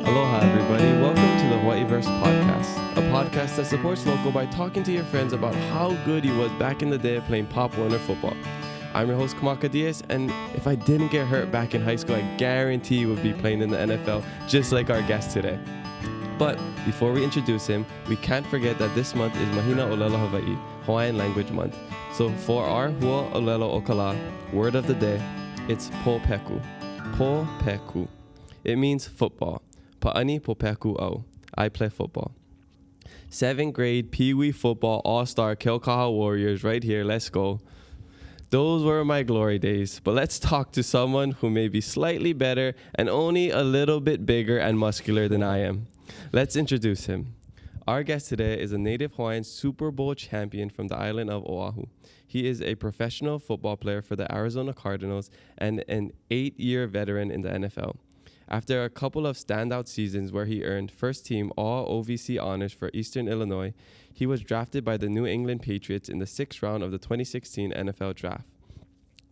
Aloha, everybody. Welcome to the Hawaiiverse podcast, a podcast that supports local by talking to your friends about how good he was back in the day playing Pop Warner football. I'm your host, Kamu Grugier-Hill, and if I didn't get hurt back in high school, I guarantee he would be playing in the NFL, just like our guest today. But before we introduce him, we can't forget that this month is Mahina Olelo Hawaii, Hawaiian Language Month. So for our Hua Olelo Okala, word of the day, it's popeku. Popeku. It means football. Pa'ani popeku au. I play football. 7th grade Pee Wee football all-star Keaukaha Warriors right here. Let's go. Those were my glory days. But let's talk to someone who may be slightly better and only a little bit bigger and muscular than I am. Let's introduce him. Our guest today is a Native-Hawaiian Super Bowl champion from the island of Oʻahu. He is a professional football player for the Arizona Cardinals and an 8-year veteran in the NFL. After a couple of standout seasons where he earned first-team All-OVC honors for Eastern Illinois, he was drafted by the New England Patriots in the 6th round of the 2016 NFL Draft.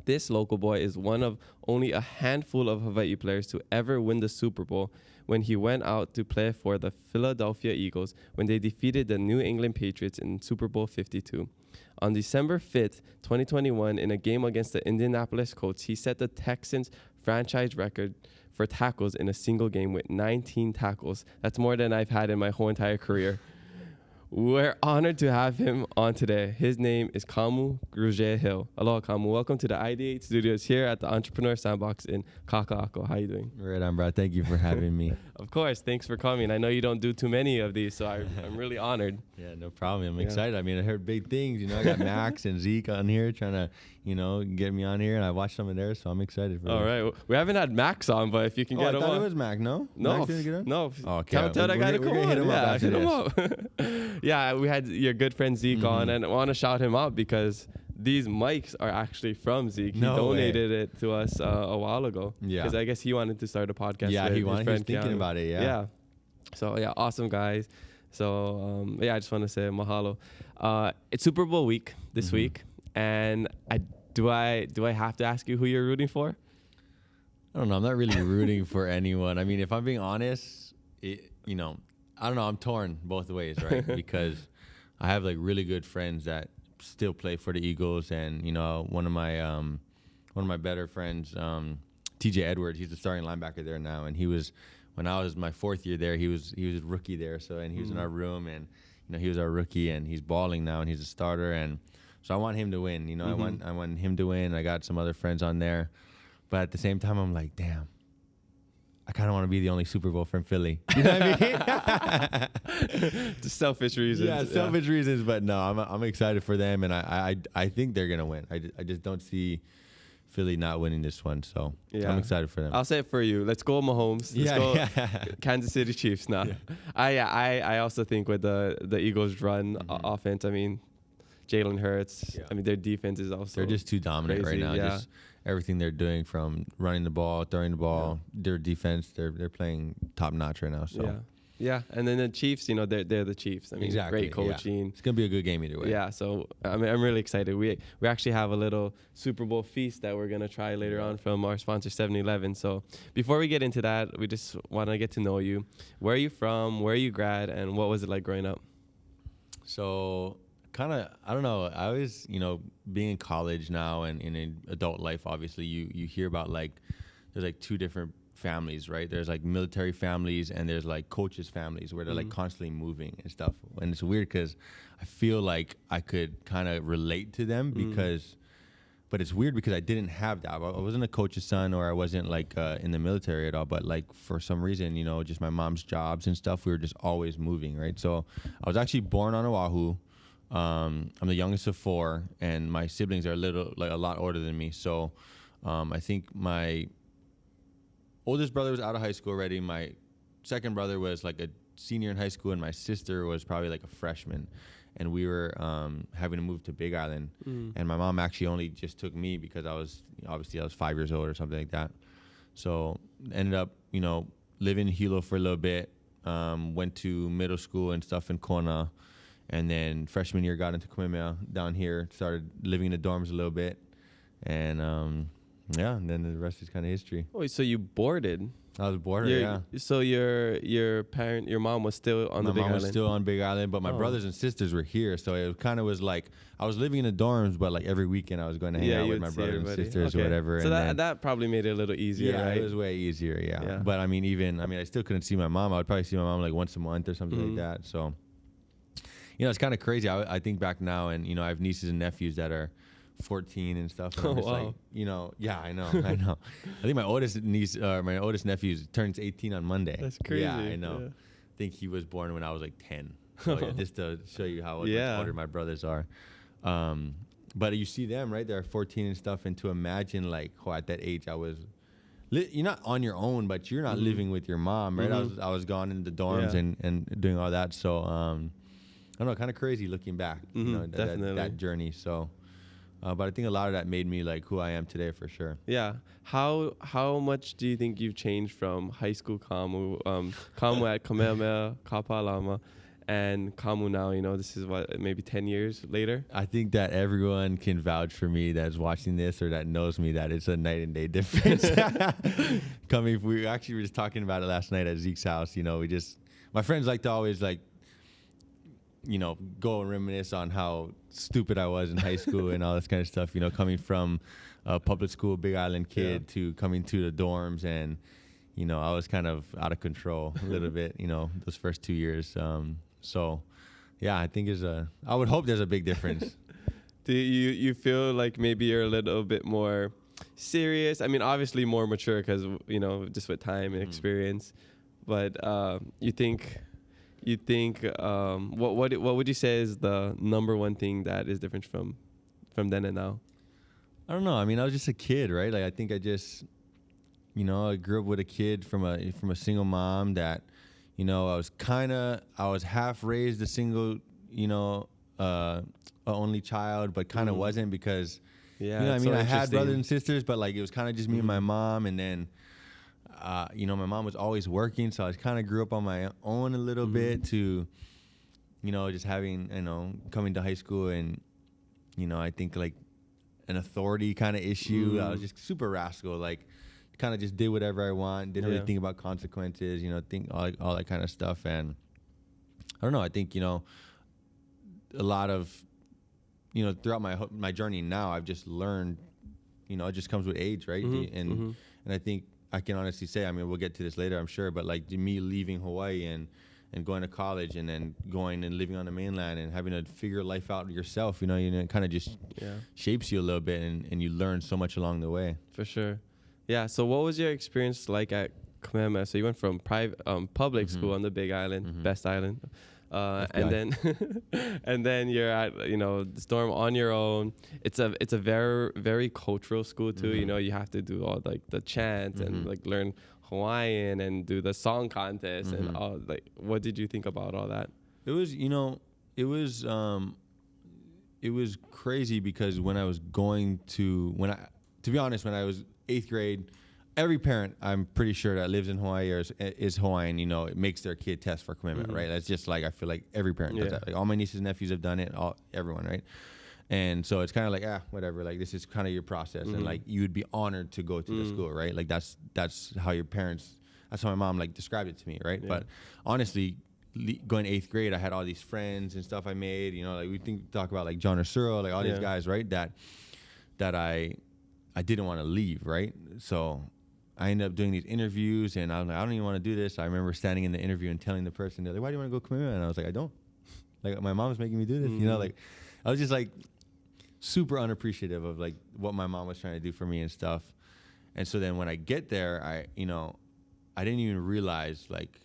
This local boy is one of only a handful of Hawaii players to ever win the Super Bowl when he went out to play for the Philadelphia Eagles when they defeated the New England Patriots in Super Bowl 52. On December 5th, 2021, in a game against the Indianapolis Colts, he set the Texans franchise record for tackles in a single game with 19 tackles. That's more than I've had in my whole entire career. We're honored to have him on today. His name is Kamu Grugier-Hill. Aloha, Kamu. Welcome to the ID8 studios here at the Entrepreneur Sandbox in Kaka'ako. How you doing? Right on, bro. Thank you for having me. Of course. Thanks for coming. I know you don't do too many of these, so I'm really honored. Yeah, no problem. I'm excited. I mean, I heard big things. I got Max and Zeke on here trying to, get me on here, and I watched some of theirs, so I'm excited for All right. Well, we haven't had Max on, but if you can get him on. I thought it was Mac, no? No. Max didn't get on? No. Oh, okay. Tell that guy to come on. Hit him up after hit him this. up. Yeah, we had your good friend Zeke on, and I want to shout him out because these mics are actually from Zeke. He donated it to us a while ago. Yeah. Because I guess he wanted to start a podcast. Yeah, with he was thinking about it, Yeah. So, yeah, awesome guys. So, I just want to say mahalo. It's Super Bowl week this week, and do I have to ask you who you're rooting for? I don't know. I'm not really rooting for anyone. I mean, if I'm being honest, I don't know. I'm torn both ways, right? Because I have like really good friends that still play for the Eagles, and one of my better friends, TJ Edwards, he's the starting linebacker there now, and he was, when I was my 4th year there, he was a rookie there, and he was in our room, and he was our rookie, and he's balling now, and he's a starter, and so I want him to win. I want him to win. I got some other friends on there, but at the same time, I'm like, damn, I kind of want to be the only Super Bowl from Philly. You know what I mean? Just selfish reasons. Yeah, selfish reasons. But no, I'm excited for them, and I think they're gonna win. I just don't see Philly not winning this one. So I'm excited for them. I'll say it for you. Let's go Mahomes. Let's go Kansas City Chiefs. Nah. Yeah. I also think with the Eagles' run offense, I mean, Jalen Hurts. Yeah. I mean, their defense is also they're just too dominant crazy, right now. Yeah. Just everything they're doing, from running the ball, throwing the ball, their defense, they're playing top notch right now. So yeah, and then the Chiefs, they're the Chiefs. I mean, great coaching. Yeah. It's gonna be a good game either way. Yeah, so I'm really excited. We actually have a little Super Bowl feast that we're gonna try later on from our sponsor 7-Eleven. So before we get into that, we just want to get to know you. Where are you from? Where are you grad? And what was it like growing up? So kind of, I don't know. I always, being in college now and in an adult life, obviously, you hear about there's like two different families, right? There's like military families and there's like coaches' families where they're like constantly moving and stuff. And it's weird because I feel like I could kind of relate to them but it's weird because I didn't have that. I wasn't a coach's son, or I wasn't like in the military at all. But like for some reason, just my mom's jobs and stuff, we were just always moving, right? So I was actually born on Oʻahu. I'm the youngest of 4, and my siblings are a lot older than me. So I think my oldest brother was out of high school already. My second brother was like a senior in high school, and my sister was probably like a freshman. And we were having to move to Big Island. And my mom actually only just took me because I was 5 years old or something like that. So ended up, living in Hilo for a little bit. Went to middle school and stuff in Kona. And then freshman year got into Kamehameha down here, started living in the dorms a little bit. And and then the rest is kind of history. Oh, so you boarded? I was border, yeah. So your mom was still on the Big Island? My mom was still on Big Island, but my brothers and sisters were here. So it kind of was like, I was living in the dorms, but like every weekend I was going to hang out with my brothers and sisters or whatever. So that probably made it a little easier, right? It was way easier, yeah. But I mean, I still couldn't see my mom. I would probably see my mom like once a month or something like that. So, it's kind of crazy. I think back now and, I have nieces and nephews that are 14 and stuff. And I'm just like, I know. I think my oldest nephew turns 18 on Monday. That's crazy. Yeah, I know. Yeah. I think he was born when I was like 10. So just to show you how much older my brothers are. But you see them, right? They're 14 and stuff. And to imagine like, at that age, I was, you're not on your own, but you're not living with your mom, right? I was gone in the dorms and doing all that. So, I don't know, kind of crazy looking back, that journey. So, but I think a lot of that made me like who I am today for sure. Yeah. How much do you think you've changed from high school Kamu at Kamehameha, Kapalama, and Kamu now? This is maybe 10 years later? I think that everyone can vouch for me that's watching this or that knows me that it's a night and day difference. We actually were just talking about it last night at Zeke's house. My friends like to always like, go and reminisce on how stupid I was in high school and all this kind of stuff, coming from a public school, Big Island kid to coming to the dorms. And, I was kind of out of control a little bit, those first 2 years. So, yeah, I think I would hope there's a big difference. Do you feel like maybe you're a little bit more serious? I mean, obviously more mature because, just with time and experience. But you think what would you say is the number one thing that is different from then and now? I don't know. I mean, I was just a kid, right? Like I think I just, I grew up with a kid from a single mom that, I was half raised a single, only child, but kind of wasn't because, I had brothers and sisters, but like it was kind of just me and my mom, and then. My mom was always working, so I kind of grew up on my own a little bit to, just having, coming to high school and, I think like an authority kind of issue. I was just super rascal, like kind of just did whatever I want, didn't really think about consequences, think all that kind of stuff. And I don't know, I think, a lot of, throughout my journey now, I've just learned, it just comes with age, right? And I think, I can honestly say, I mean, we'll get to this later, I'm sure, but like me leaving Hawaii and going to college and then going and living on the mainland and having to figure life out yourself, it kind of just shapes you a little bit and you learn so much along the way. For sure. Yeah. So what was your experience like at Kamehameha? So you went from public school on the Big Island, best island. And then you're at the Storm on your own. It's a very very cultural school too. You have to do all like the chant and like learn Hawaiian and do the song contest and all. Like, what did you think about all that? It was it was crazy because when I was to be honest, when I was 8th grade. Every parent, I'm pretty sure, that lives in Hawaii or is Hawaiian, it makes their kid test for Kamehameha, right? That's just like, I feel like every parent does that. Like all my nieces and nephews have done it, everyone, right? And so it's kind of like, whatever, like this is kind of your process. And like, you would be honored to go to the school, right? Like that's how that's how my mom like described it to me, right? Yeah. But honestly, going 8th grade, I had all these friends and stuff I made, like we talk about like John Osuro, like all these guys, right? That I didn't want to leave, right? So I ended up doing these interviews, and I was like, I don't even want to do this. I remember standing in the interview and telling the person, they're like, why do you want to go Kamehameha? And I was like, I don't. Like, my mom's making me do this. Like, I was just like super unappreciative of like what my mom was trying to do for me and stuff. And so then when I get there, I didn't even realize like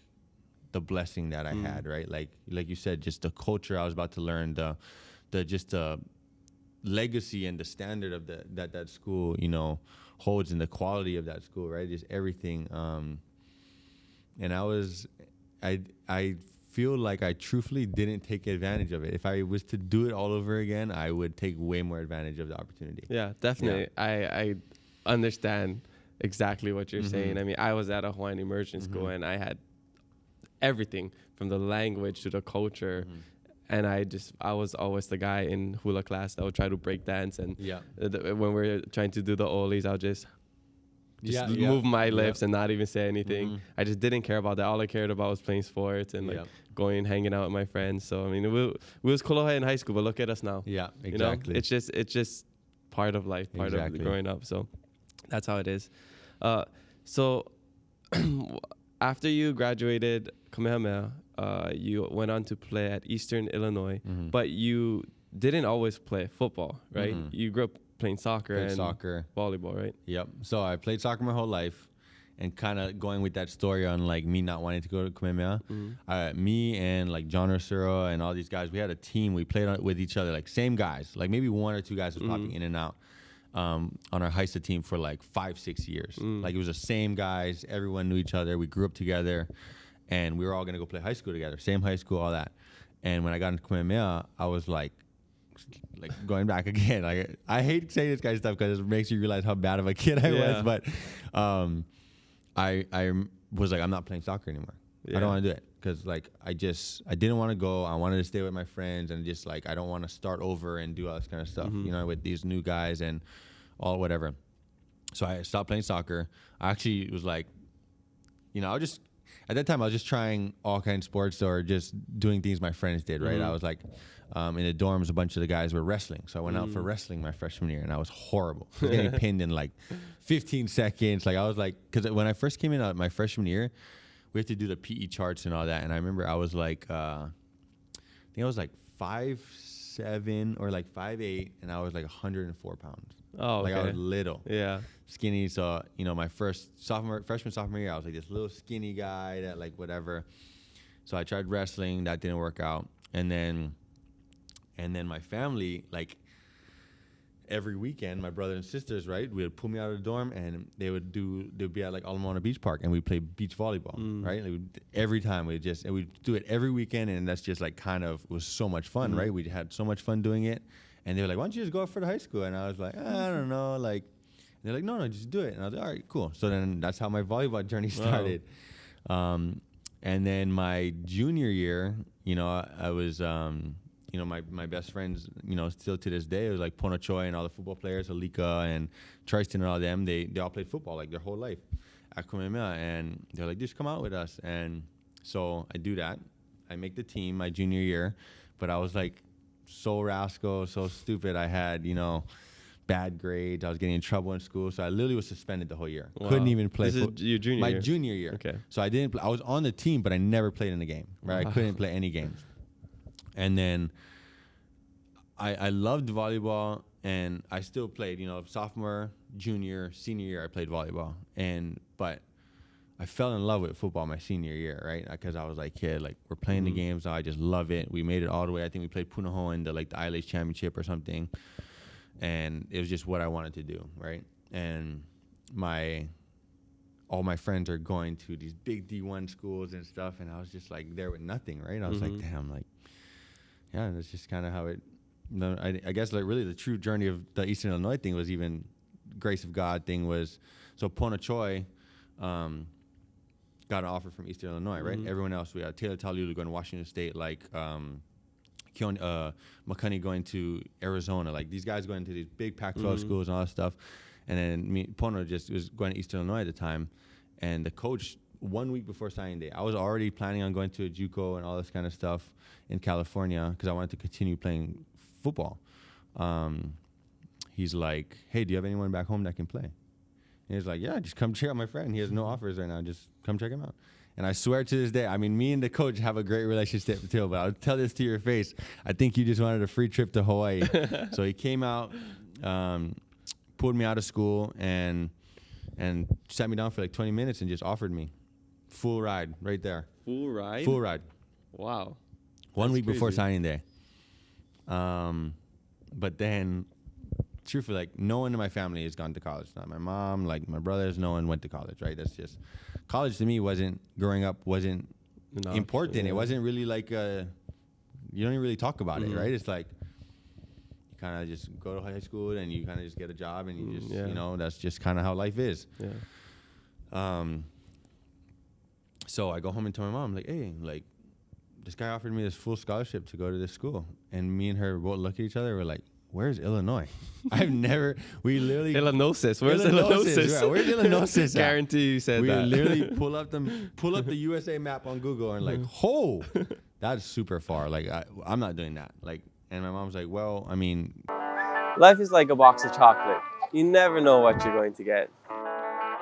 the blessing that I had, right? Like you said, just the culture I was about to learn, the legacy and the standard of that school, holds, and the quality of that school, right? Just everything. And I feel like I truthfully didn't take advantage of it. If I was to do it all over again, I would take way more advantage of the opportunity. Yeah, definitely. Yeah. I understand exactly what you're saying. I mean, I was at a Hawaiian immersion school, and I had everything from the language to the culture. And I was always the guy in hula class that would try to break dance. And when we were trying to do the olis, I'll just just move my lips and not even say anything. I just didn't care about that. All I cared about was playing sports and like going, hanging out with my friends. So, I mean, we was kolohe in high school, but look at us now. Yeah, exactly. You know? It's just part of life, part of growing up. So that's how it is. So after you graduated Kamehameha, you went on to play at Eastern Illinois, but you didn't always play football, right? You grew up playing soccer and volleyball, right? Yep. So I played soccer my whole life, and kind of going with that story on like me not wanting to go to Kamehameha. Me and like John Ursura and all these guys, we had a team. We played with each other, like same guys, like maybe one or two guys was popping in and out on our Heista team for like 5-6 years. Like it was the same guys. Everyone knew each other. We grew up together, and we were all gonna go play high school together, same high school, all that. And when I got into Kamehameha, I was like going back again. Like I hate saying this kind of stuff because it makes you realize how bad of a kid I was. But I was like, I'm not playing soccer anymore. I don't want to do it because like I didn't want to go. I wanted to stay with my friends and just like I don't want to start over and do all this kind of stuff, you know, with these new guys and all whatever. So I stopped playing soccer. I actually was like, you know, at that time I was just trying all kinds of sports or just doing things my friends did, right? I was like, in the dorms, a bunch of the guys were wrestling. So I went out for wrestling my freshman year, and I was horrible. I was getting pinned in like 15 seconds. Like I was like, because when I first came in my freshman year, we had to do the PE charts and all that. And I remember I was like, I think I was like 5'7" or like 5'8", and I was like 104 pounds. Oh, okay. Like I was little. Yeah. Skinny. So, you know, my freshman, sophomore year, I was like this little skinny guy that like whatever. So I tried wrestling. That didn't work out. And then my family, like every weekend, my brother and sisters, right, would pull me out of the dorm, and they'd be at like Alamana Beach Park, and we'd play beach volleyball, right? Like every time we'd do it every weekend, and that's just like kind of was so much fun, right? We had so much fun doing it, and they were like, "Why don't you just go out for the high school?" And I was like, "I don't know," like. They're like, no, just do it. And I was like, all right, cool. So then that's how my volleyball journey started. Wow. And then my junior year, you know, I was, you know, my best friends, you know, still to this day, it was like Pono Choi and all the football players, Alika and Tristan and all them. They all played football like their whole life at Kamehameha. And they're like, just come out with us. And so I do that. I make the team my junior year. But I was like so rascal, so stupid. I had, you know, bad grades. I was getting in trouble in school, so I literally was suspended the whole year. Wow. Couldn't even play. This is your junior year? My junior year. Okay. So I didn't. I was on the team, but I never played in a game. Right. I couldn't play any games. And then I loved volleyball, and I still played. You know, sophomore, junior, senior year, I played volleyball, but I fell in love with football my senior year, right? Because I was like, kid, like we're playing the games, so I just love it. We made it all the way. I think we played Punahou in the ILH championship or something. And it was just what I wanted to do, right? And all my friends are going to these big D1 schools and stuff, and I was just like there with nothing, right? I was like, damn, like, yeah, that's just kind of how it. I guess like really the true journey of the Eastern Illinois thing was even grace of God thing was so Pono Choi got an offer from Eastern Illinois, right? Everyone else, we had Taylor Talulu going to Washington State, like. McConney going to Arizona, like these guys going to these big Pac-12 schools and all that stuff. And then Pono just was going to Eastern Illinois at the time. And the coach, 1 week before signing day, I was already planning on going to a JUCO and all this kind of stuff in California because I wanted to continue playing football. He's like, hey, do you have anyone back home that can play? And he's like, yeah, just come check out my friend. He has no offers right now. Just come check him out. And I swear to this day, I mean, me and the coach have a great relationship too, but I'll tell this to your face. I think you just wanted a free trip to Hawaii. So he came out, pulled me out of school, and sat me down for like 20 minutes and just offered me full ride right there. Full ride? Full ride. Wow. 1 week before signing day. But then, truthfully, like no one in my family has gone to college. Not my mom, like my brothers, no one went to college, right? That's just... College to me growing up wasn't important. Yeah. It wasn't really like you don't even really talk about it, right? It's like you kind of just go to high school and you kind of just get a job and you just, you know, that's just kind of how life is. Yeah. So I go home and tell my mom, like, hey, like this guy offered me this full scholarship to go to this school. And me and her both look at each other. We're like, where's Illinois? We literally. Illinois. Where's Illinois? Right, where's Illinois at? Guarantee you said that. We literally pull up the USA map on Google and like, oh, that's super far. Like, I'm not doing that. Like, and my mom's like, well, I mean. Life is like a box of chocolate. You never know what you're going to get.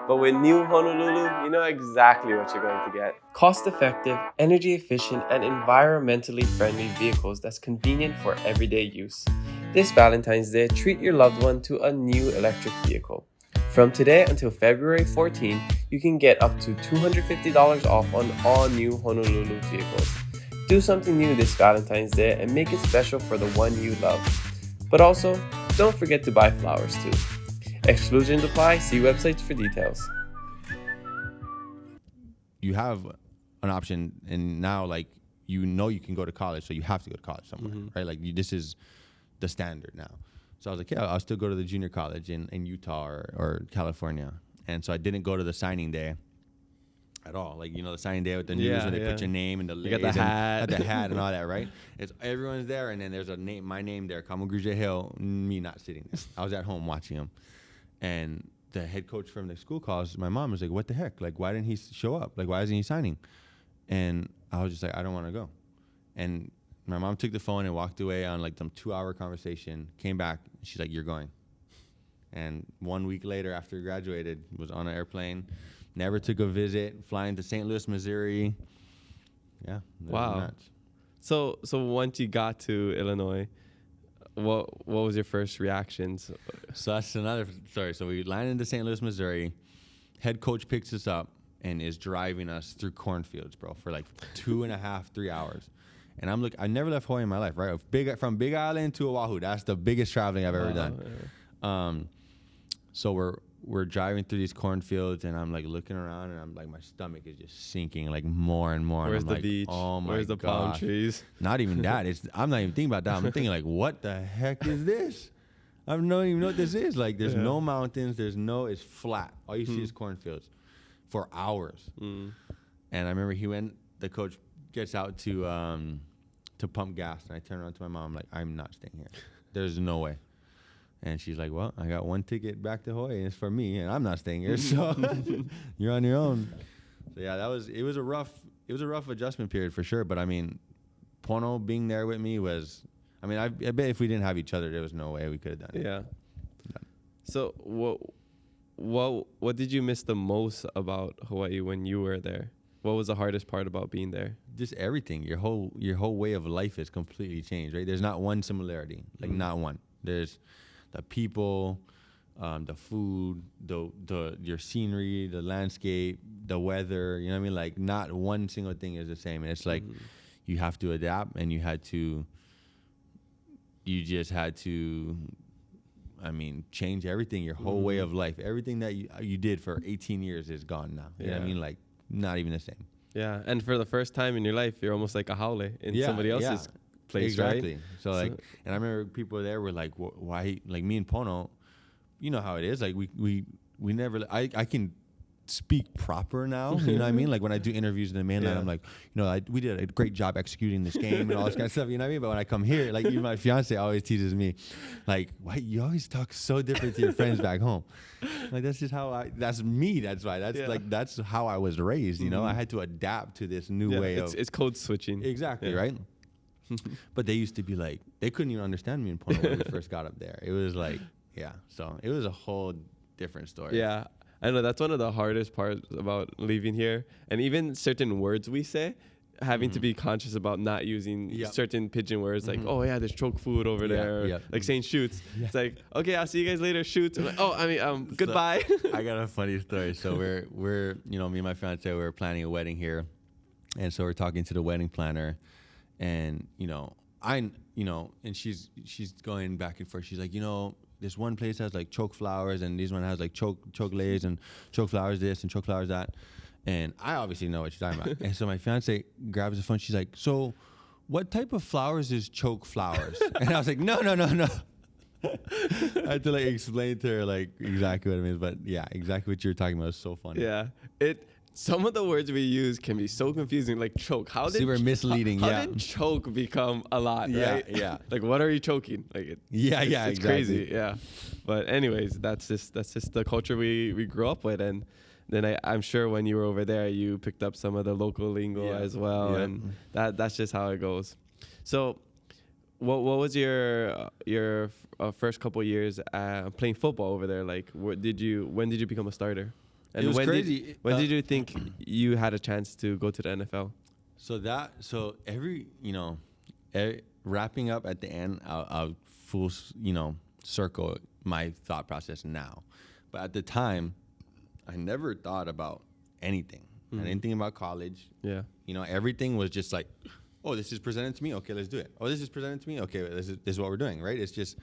But with New Honolulu, you know exactly what you're going to get. Cost-effective, energy-efficient, and environmentally friendly vehicles that's convenient for everyday use. This Valentine's Day, treat your loved one to a new electric vehicle. From today until February 14, you can get up to $250 off on all new Honolulu vehicles. Do something new this Valentine's Day and make it special for the one you love. But also, don't forget to buy flowers too. Exclusions apply. See websites for details. You have an option, and now, like, you can go to college, so you have to go to college somewhere, right? Like, this is the standard now. So I was like, yeah, I'll still go to the junior college in Utah or California. And so I didn't go to the signing day at all. Like, the signing day with the news where they put your name and the you got the hat. And all that, right? It's everyone's there, and then there's my name there, Kamu Grugier-Hill, me not sitting there. I was at home watching him. And the head coach from the school calls my mom, was like, what the heck? Like, why didn't he show up? Like, why isn't he signing? And I was just like, I don't want to go. And my mom took the phone and walked away on like some 2-hour conversation, came back, and she's like, you're going. And 1 week later, after he graduated, was on an airplane, never took a visit, flying to St. Louis, Missouri. Yeah. Wow. Nuts. So once you got to Illinois, what was your first reactions? So that's another story. So we landed into St. Louis, Missouri. Head coach picks us up and is driving us through cornfields, bro, for like 2.5, 3 hours. And I never left Hawaii in my life, right? From Big Island to Oʻahu, that's the biggest traveling I've ever done. Yeah. So we're driving through these cornfields, and I'm like looking around, and I'm like, my stomach is just sinking like more and more. Where's and the like, beach? Oh my Where's the palm trees? Not even that. I'm not even thinking about that. I'm thinking like, what the heck is this? I don't even know what this is. Like, there's no mountains. It's flat. All you see is cornfields for hours. And I remember the coach gets out to pump gas, and I turn around to my mom, I'm like, I'm not staying here. There's no way. And she's like, well, I got one ticket back to Hawaii, and it's for me, and I'm not staying here, so you're on your own. So yeah, it was a rough adjustment period for sure. But I mean, Pono being there with me was, I mean, I bet if we didn't have each other, there was no way we could have done it. Yeah. So what did you miss the most about Hawaii when you were there? What was the hardest part about being there? Just everything. Your whole way of life is completely changed, right? There's not one similarity, like not one. There's the people, the food, your scenery, the landscape, the weather. You know what I mean? Like, not one single thing is the same. And it's like you have to adapt, and you just had to. I mean, change everything. Your whole way of life, everything that you did for 18 years is gone now. You know what I mean? Like, not even the same. Yeah, and for the first time in your life, you're almost like a haole in somebody else's place, exactly. right? So like, and I remember people there were like, why? Like, me and Pono, you know how it is. Like, we never. I can speak proper now. You know what I mean? Like, when I do interviews in the mainland, I'm like, we did a great job executing this game and all this kind of stuff. You know what I mean? But when I come here, like, even my fiance always teases me, like, why you always talk so different to your friends back home? Like, that's just how that's me. That's why. That's how I was raised. You know, I had to adapt to this new way of. It's code switching. Exactly right. But they used to be like, they couldn't even understand me in Pono when we first got up there. It was like, so it was a whole different story. Yeah. I know that's one of the hardest parts about leaving here. And even certain words we say, having to be conscious about not using certain pidgin words like, oh yeah, there's choke food over there. Or like saying shoots. It's like, okay, I'll see you guys later, shoots. I'm like, oh, I mean, goodbye. I got a funny story. So we're me and my fiance, we're planning a wedding here. And so we're talking to the wedding planner, and, and she's going back and forth. She's like, this one place has like choke flowers, and this one has like choke lays and choke flowers this and choke flowers that. And I obviously know what she's talking about. And so my fiance grabs the phone. She's like, so what type of flowers is choke flowers? And I was like, no. I had to like explain to her like exactly what it means. But yeah, exactly what you were talking about is so funny. Yeah. some of the words we use can be so confusing, like choke. Super misleading. How did choke become a lot? Right? Yeah. Like, what are you choking? Like, it's exactly. Crazy. Yeah. But anyways, that's just the culture we grew up with, and then I'm sure when you were over there, you picked up some of the local lingo as well, and that's just how it goes. So, what was your first couple years playing football over there? Like, when did you become a starter? And it was when crazy. When did you think you had a chance to go to the NFL? So every wrapping up at the end, I'll full circle my thought process now, but at the time, I never thought about anything. I didn't think about college. Yeah. Everything was just like, oh, this is presented to me. Okay, let's do it. Oh, this is presented to me. Okay, this is what we're doing, right? It's just,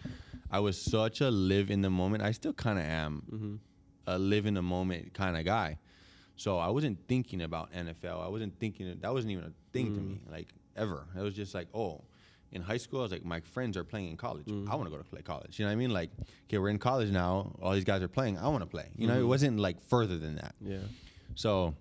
I was such a live in the moment. I still kind of am a live in the moment kind of guy. So I wasn't thinking about NFL. I wasn't thinking, that wasn't even a thing to me, like ever. It was just like, oh, in high school, I was like, my friends are playing in college. I want to go to play college. You know what I mean? Like, okay, we're in college now. All these guys are playing. I want to play. It wasn't like further than that. Yeah. So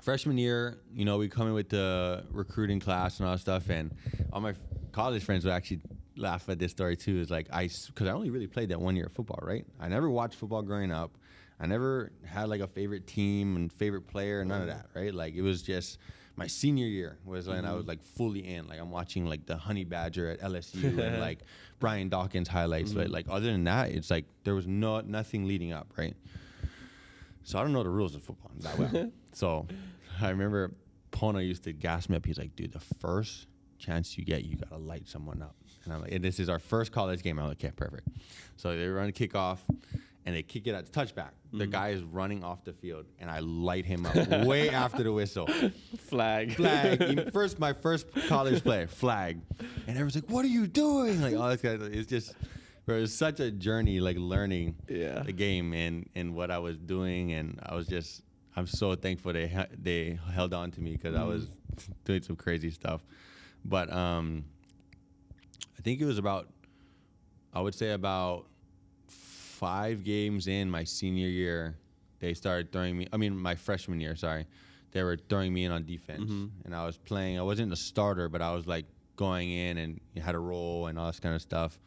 freshman year, we come in with the recruiting class and all that stuff. And all my college friends would actually laugh at this story too. Is like, because I only really played that 1 year of football, right? I never watched football growing up. I never had like a favorite team and favorite player, none of that, right? Like, it was just my senior year was when I was like fully in. Like, I'm watching like the Honey Badger at LSU and like Brian Dawkins highlights. But like, other than that, it's like there was nothing leading up, right? So I don't know the rules of football that well. So I remember Pona used to gas me up. He's like, dude, the first chance you get, you got to light someone up. And I'm like, and this is our first college game. I'm like, okay, perfect. So they run a kickoff. And they kick it at the touchback. The guy is running off the field, and I light him up way after the whistle. Flag. My first college play, flag. And everyone's like, what are you doing? Like, all this kind of, it's just, it was such a journey, like learning the game and what I was doing. And I'm so thankful they held on to me because I was doing some crazy stuff. But I think it was about 5 games in my senior year, they started throwing me. I mean, my freshman year, sorry, they were throwing me in on defense, and I was playing. I wasn't a starter, but I was like going in and had a role and all this kind of stuff.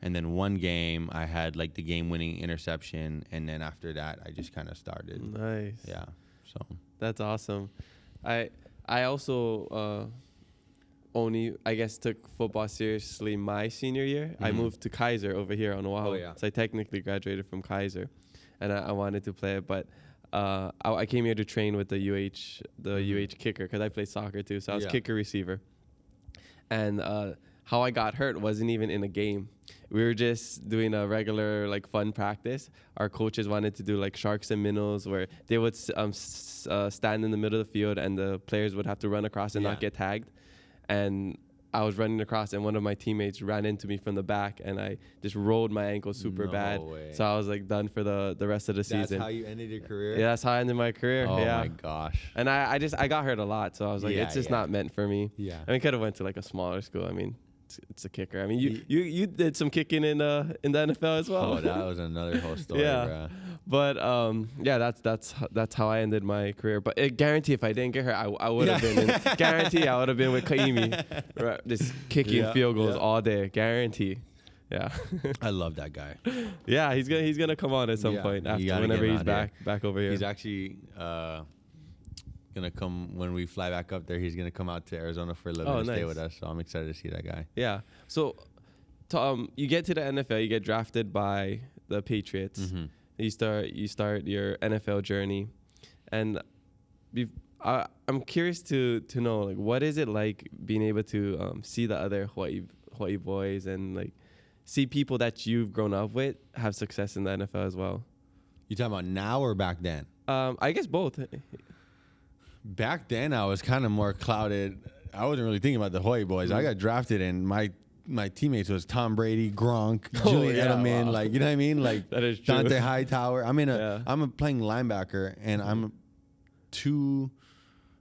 And then one game, I had like the game-winning interception, and then after that, I just kind of started. Nice. Yeah. So that's awesome. I also only, I guess, took football seriously my senior year. I moved to Kaiser over here on Oʻahu. Oh, yeah. So I technically graduated from Kaiser, and I wanted to play it, but I came here to train with the UH kicker because I play soccer too. So I was kicker receiver, and how I got hurt wasn't even in a game. We were just doing a regular like fun practice. Our coaches wanted to do like sharks and minnows, where they would stand in the middle of the field and the players would have to run across and not get tagged. And I was running across, and one of my teammates ran into me from the back, and I just rolled my ankle super bad. Way. So I was like done for the rest of the season. That's how you ended your career? Yeah, that's how I ended my career. Oh my gosh. And I got hurt a lot, so I was like, it's just not meant for me. Yeah. I mean, could have went to like a smaller school. I mean, it's a kicker. I mean, you did some kicking in the NFL as well. Oh, that was another whole story, bro. But that's how I ended my career. But it guarantee if I didn't get hurt, I would have been. Guarantee I would have been with Kaimi, right, just kicking field goals all day. Guarantee. Yeah. I love that guy. Yeah, he's gonna come on at some point after whenever he's back over here. He's actually gonna come when we fly back up there. He's gonna come out to Arizona for a little bit and stay with us. So I'm excited to see that guy. Yeah. So, you get to the NFL. You get drafted by the Patriots. You start your NFL journey, and I'm curious to know, like, what is it like being able to see the other Hawaii boys and like see people that you've grown up with have success in the NFL as well. You talking about now or back then? I guess both. Back then, I was kind of more clouded. I wasn't really thinking about the Hawaii boys. I got drafted, and my teammates was Tom Brady, Gronk, Julian Edelman, like, you know what I mean? Like, that is true. Dante Hightower. I'm playing linebacker, and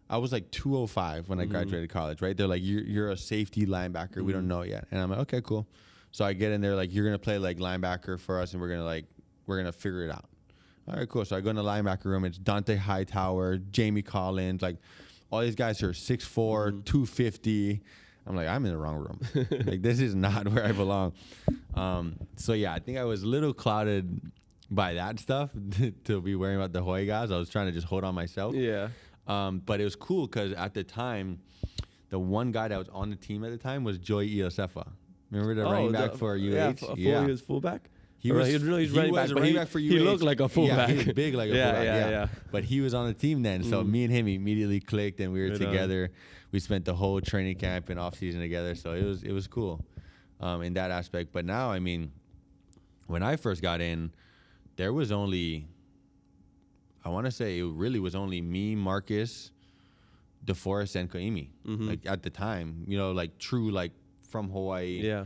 I was like 205 when I graduated college, right? They're like, you're a safety linebacker. We don't know yet. And I'm like, okay, cool. So I get in there, like, you're going to play like linebacker for us, and we're going to figure it out. All right, cool. So I go in the linebacker room. It's Dante Hightower, Jamie Collins, like all these guys are 6'4", 250. I'm like, I'm in the wrong room. Like, this is not where I belong. So yeah, I think I was a little clouded by that stuff to be worrying about the Hawaii guys. I was trying to just hold on myself. Yeah. But it was cool because at the time, the one guy that was on the team at the time was Joy Iosefa. Remember the running back for UH? He was fullback. He was running back for UH. He looked like a fullback. Yeah, he was big like a fullback. Yeah. But he was on the team then, so me and him immediately clicked, and we were together. We spent the whole training camp and off season together, so it was cool in that aspect. But now, I mean, when I first got in, there was only, I want to say it really was only me, Marcus, DeForest, and Kaimi. Like at the time, you know, like true, like from Hawaii,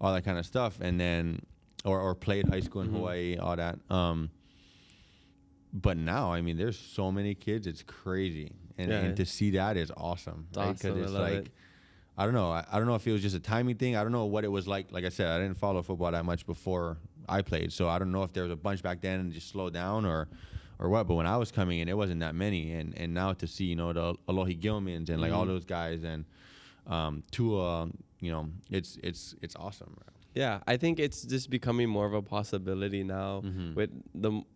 all that kind of stuff, and then or played high school in Hawaii, all that. But now, I mean, there's so many kids, it's crazy, and to see that is awesome, right? Because it's like, I don't know. I don't know if it was just a timing thing. I don't know what it was like. Like I said, I didn't follow football that much before I played, so I don't know if there was a bunch back then and just slowed down or what. But when I was coming in, it wasn't that many, and now to see, you know, the Alohi Gilmans and like all those guys and Tua, you know, it's awesome. Right? Yeah, I think it's just becoming more of a possibility now.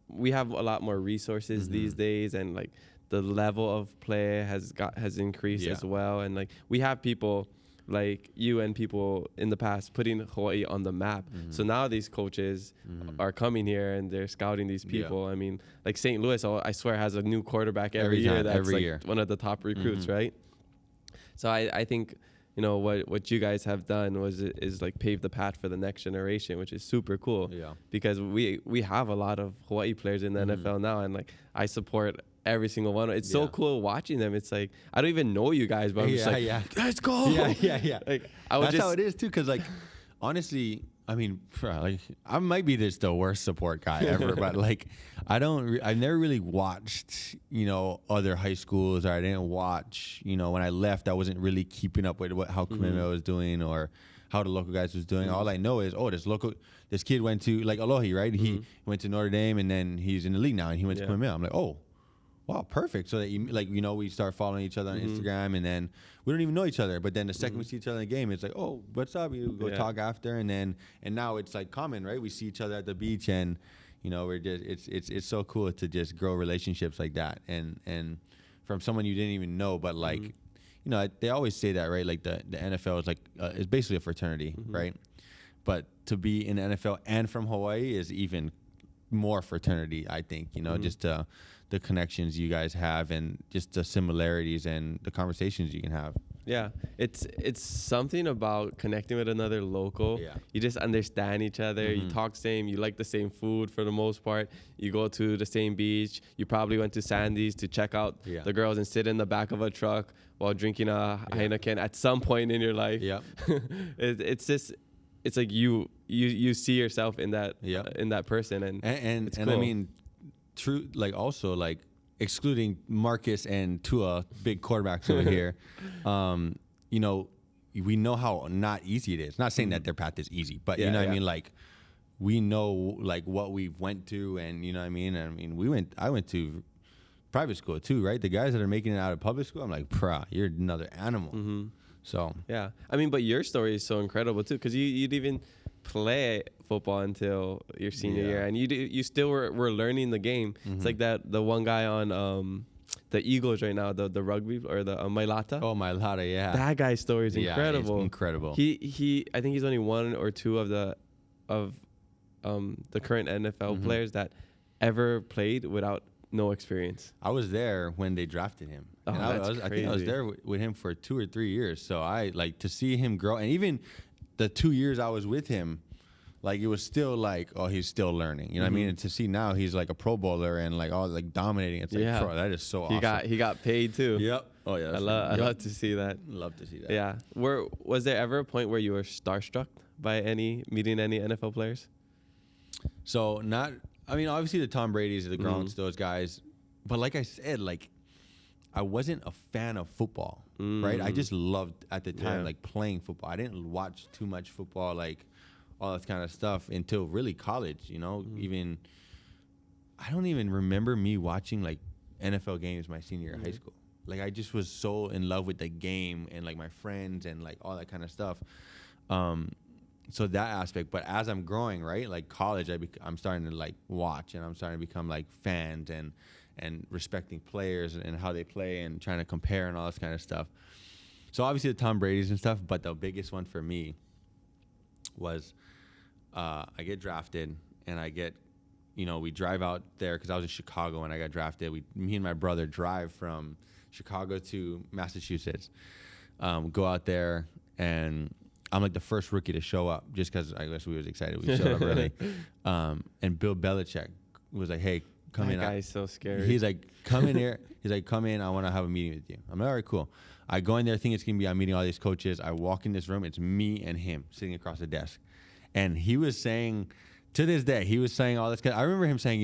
We have a lot more resources these days, and like the level of play has increased as well. And like we have people like you and people in the past putting Hawaii on the map. So now these coaches are coming here and they're scouting these people. I mean, like St. Louis, I swear, has a new quarterback every year. That's like one of the top recruits, right? So I think, you know, what you guys have done is like pave the path for the next generation, which is super cool. Yeah. Because we have a lot of Hawaii players in the NFL now, and like I support every single one. It's so cool watching them. It's like I don't even know you guys, but I'm just like, let's go. Yeah. Like that's how it is too. Because like honestly, I mean, like I might be the worst support guy ever, but like I never really watched, you know, other high schools, or I didn't watch, you know, when I left, I wasn't really keeping up with how Kamima was doing or how the local guys was doing. All I know is, this kid went to like Alohi, right? He went to Notre Dame, and then he's in the league now, and he went to Kamima. I'm like, oh, wow, perfect. So that we start following each other on Instagram, and then we don't even know each other. But then the second we see each other in the game, it's like, oh, what's up? You go talk after, and now it's like common, right? We see each other at the beach, and you know, we're just it's so cool to just grow relationships like that, and from someone you didn't even know, but like, you know, they always say that, right? Like the NFL is like it's basically a fraternity, right? But to be in the NFL and from Hawaii is even more fraternity, I think. You know, just the connections you guys have, and just the similarities and the conversations you can have. Yeah, it's something about connecting with another local. Yeah. You just understand each other. You talk same. You like the same food for the most part. You go to the same beach. You probably went to Sandy's to check out the girls and sit in the back of a truck while drinking a Heineken at some point in your life. Yeah, it's like you see yourself in that person, and cool. I mean, true, like also like excluding Marcus and Tua, big quarterbacks over here, you know, we know how not easy it is. Not saying that their path is easy, but you know what I mean? Like, we know like what we went to, and you know what I mean? I mean, I went to private school too, right? The guys that are making it out of public school, I'm like, you're another animal. So yeah, I mean, but your story is so incredible too, because you'd even play football until your senior year, and you still were learning the game. It's like the one guy on the Eagles right now, the rugby or the Mailata. Oh, Mailata, yeah. That guy's story is incredible. It's incredible. He I think he's only one or two of the current NFL players that ever played without no experience. I was there when they drafted him. Oh, and I think I was there with him for 2 or 3 years. So I like to see him grow, and even the 2 years I was with him, like it was still like, oh, he's still learning. You know what I mean? And to see now he's like a Pro Bowler and like all like dominating. It's like, bro, that is so awesome. He got paid too. Yep. Oh yeah. I love to see that. Love to see that. Yeah. Was there ever a point where you were starstruck by meeting any NFL players? So I mean, obviously the Tom Brady's, the Gronks, those guys. But like I said, like I wasn't a fan of football, right? I just loved at the time like playing football. I didn't watch too much football, like all that kind of stuff until really college. You know, even I don't even remember me watching like NFL games my senior year of high school. Like I just was so in love with the game and like my friends and like all that kind of stuff. So that aspect, but as I'm growing, right, like college, I'm starting to like watch, and I'm starting to become like fans and respecting players and how they play and trying to compare and all this kind of stuff. So obviously the Tom Brady's and stuff, but the biggest one for me was I get drafted, and we drive out there because I was in Chicago when I got drafted. Me and my brother drive from Chicago to Massachusetts, go out there, and I'm like the first rookie to show up just because I guess we was excited. We showed up early. And Bill Belichick was like, hey, come in. That guy's so scary. He's like, come in here. He's like, come in. I want to have a meeting with you. I'm like, all right, cool. I go in there, think it's going to be, I'm meeting all these coaches. I walk in this room. It's me and him sitting across the desk. And he was saying, to this day, he was saying all this. I remember him saying,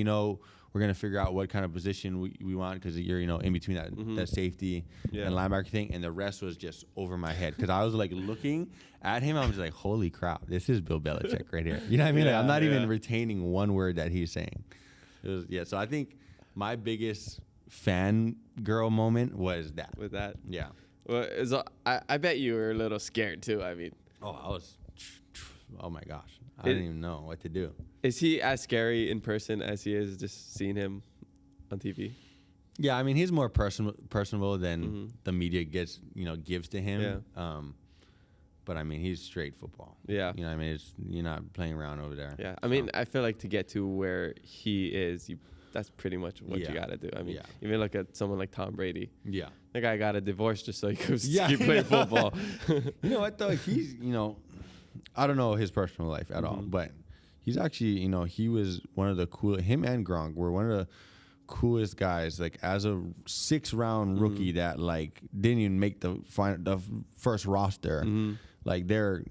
we're going to figure out what kind of position we want because you're, in between that safety and linebacker thing. And the rest was just over my head because I was like looking at him. I was like, holy crap, this is Bill Belichick right here. You know what I mean? Like, I'm not even retaining one word that he's saying. So I think my biggest fangirl moment was that. With that? Yeah. Well, I bet you were a little scared too. I mean. Oh my gosh. I didn't even know what to do. Is he as scary in person as he is just seeing him on TV? Yeah, I mean, he's more personable than the media gives to him. Yeah. But I mean, he's straight football. Yeah. I mean, you're not playing around over there. Yeah. I mean, I feel like to get to where he is, that's pretty much what you got to do. I mean, even look at someone like Tom Brady. Yeah. The guy got a divorce just so he could keep playing football. You know what, though? He's, I don't know his personal life at all, but he's actually, he was one of the him and Gronk were one of the coolest guys, like as a 6th-round rookie that like didn't even make the first roster. Like they're,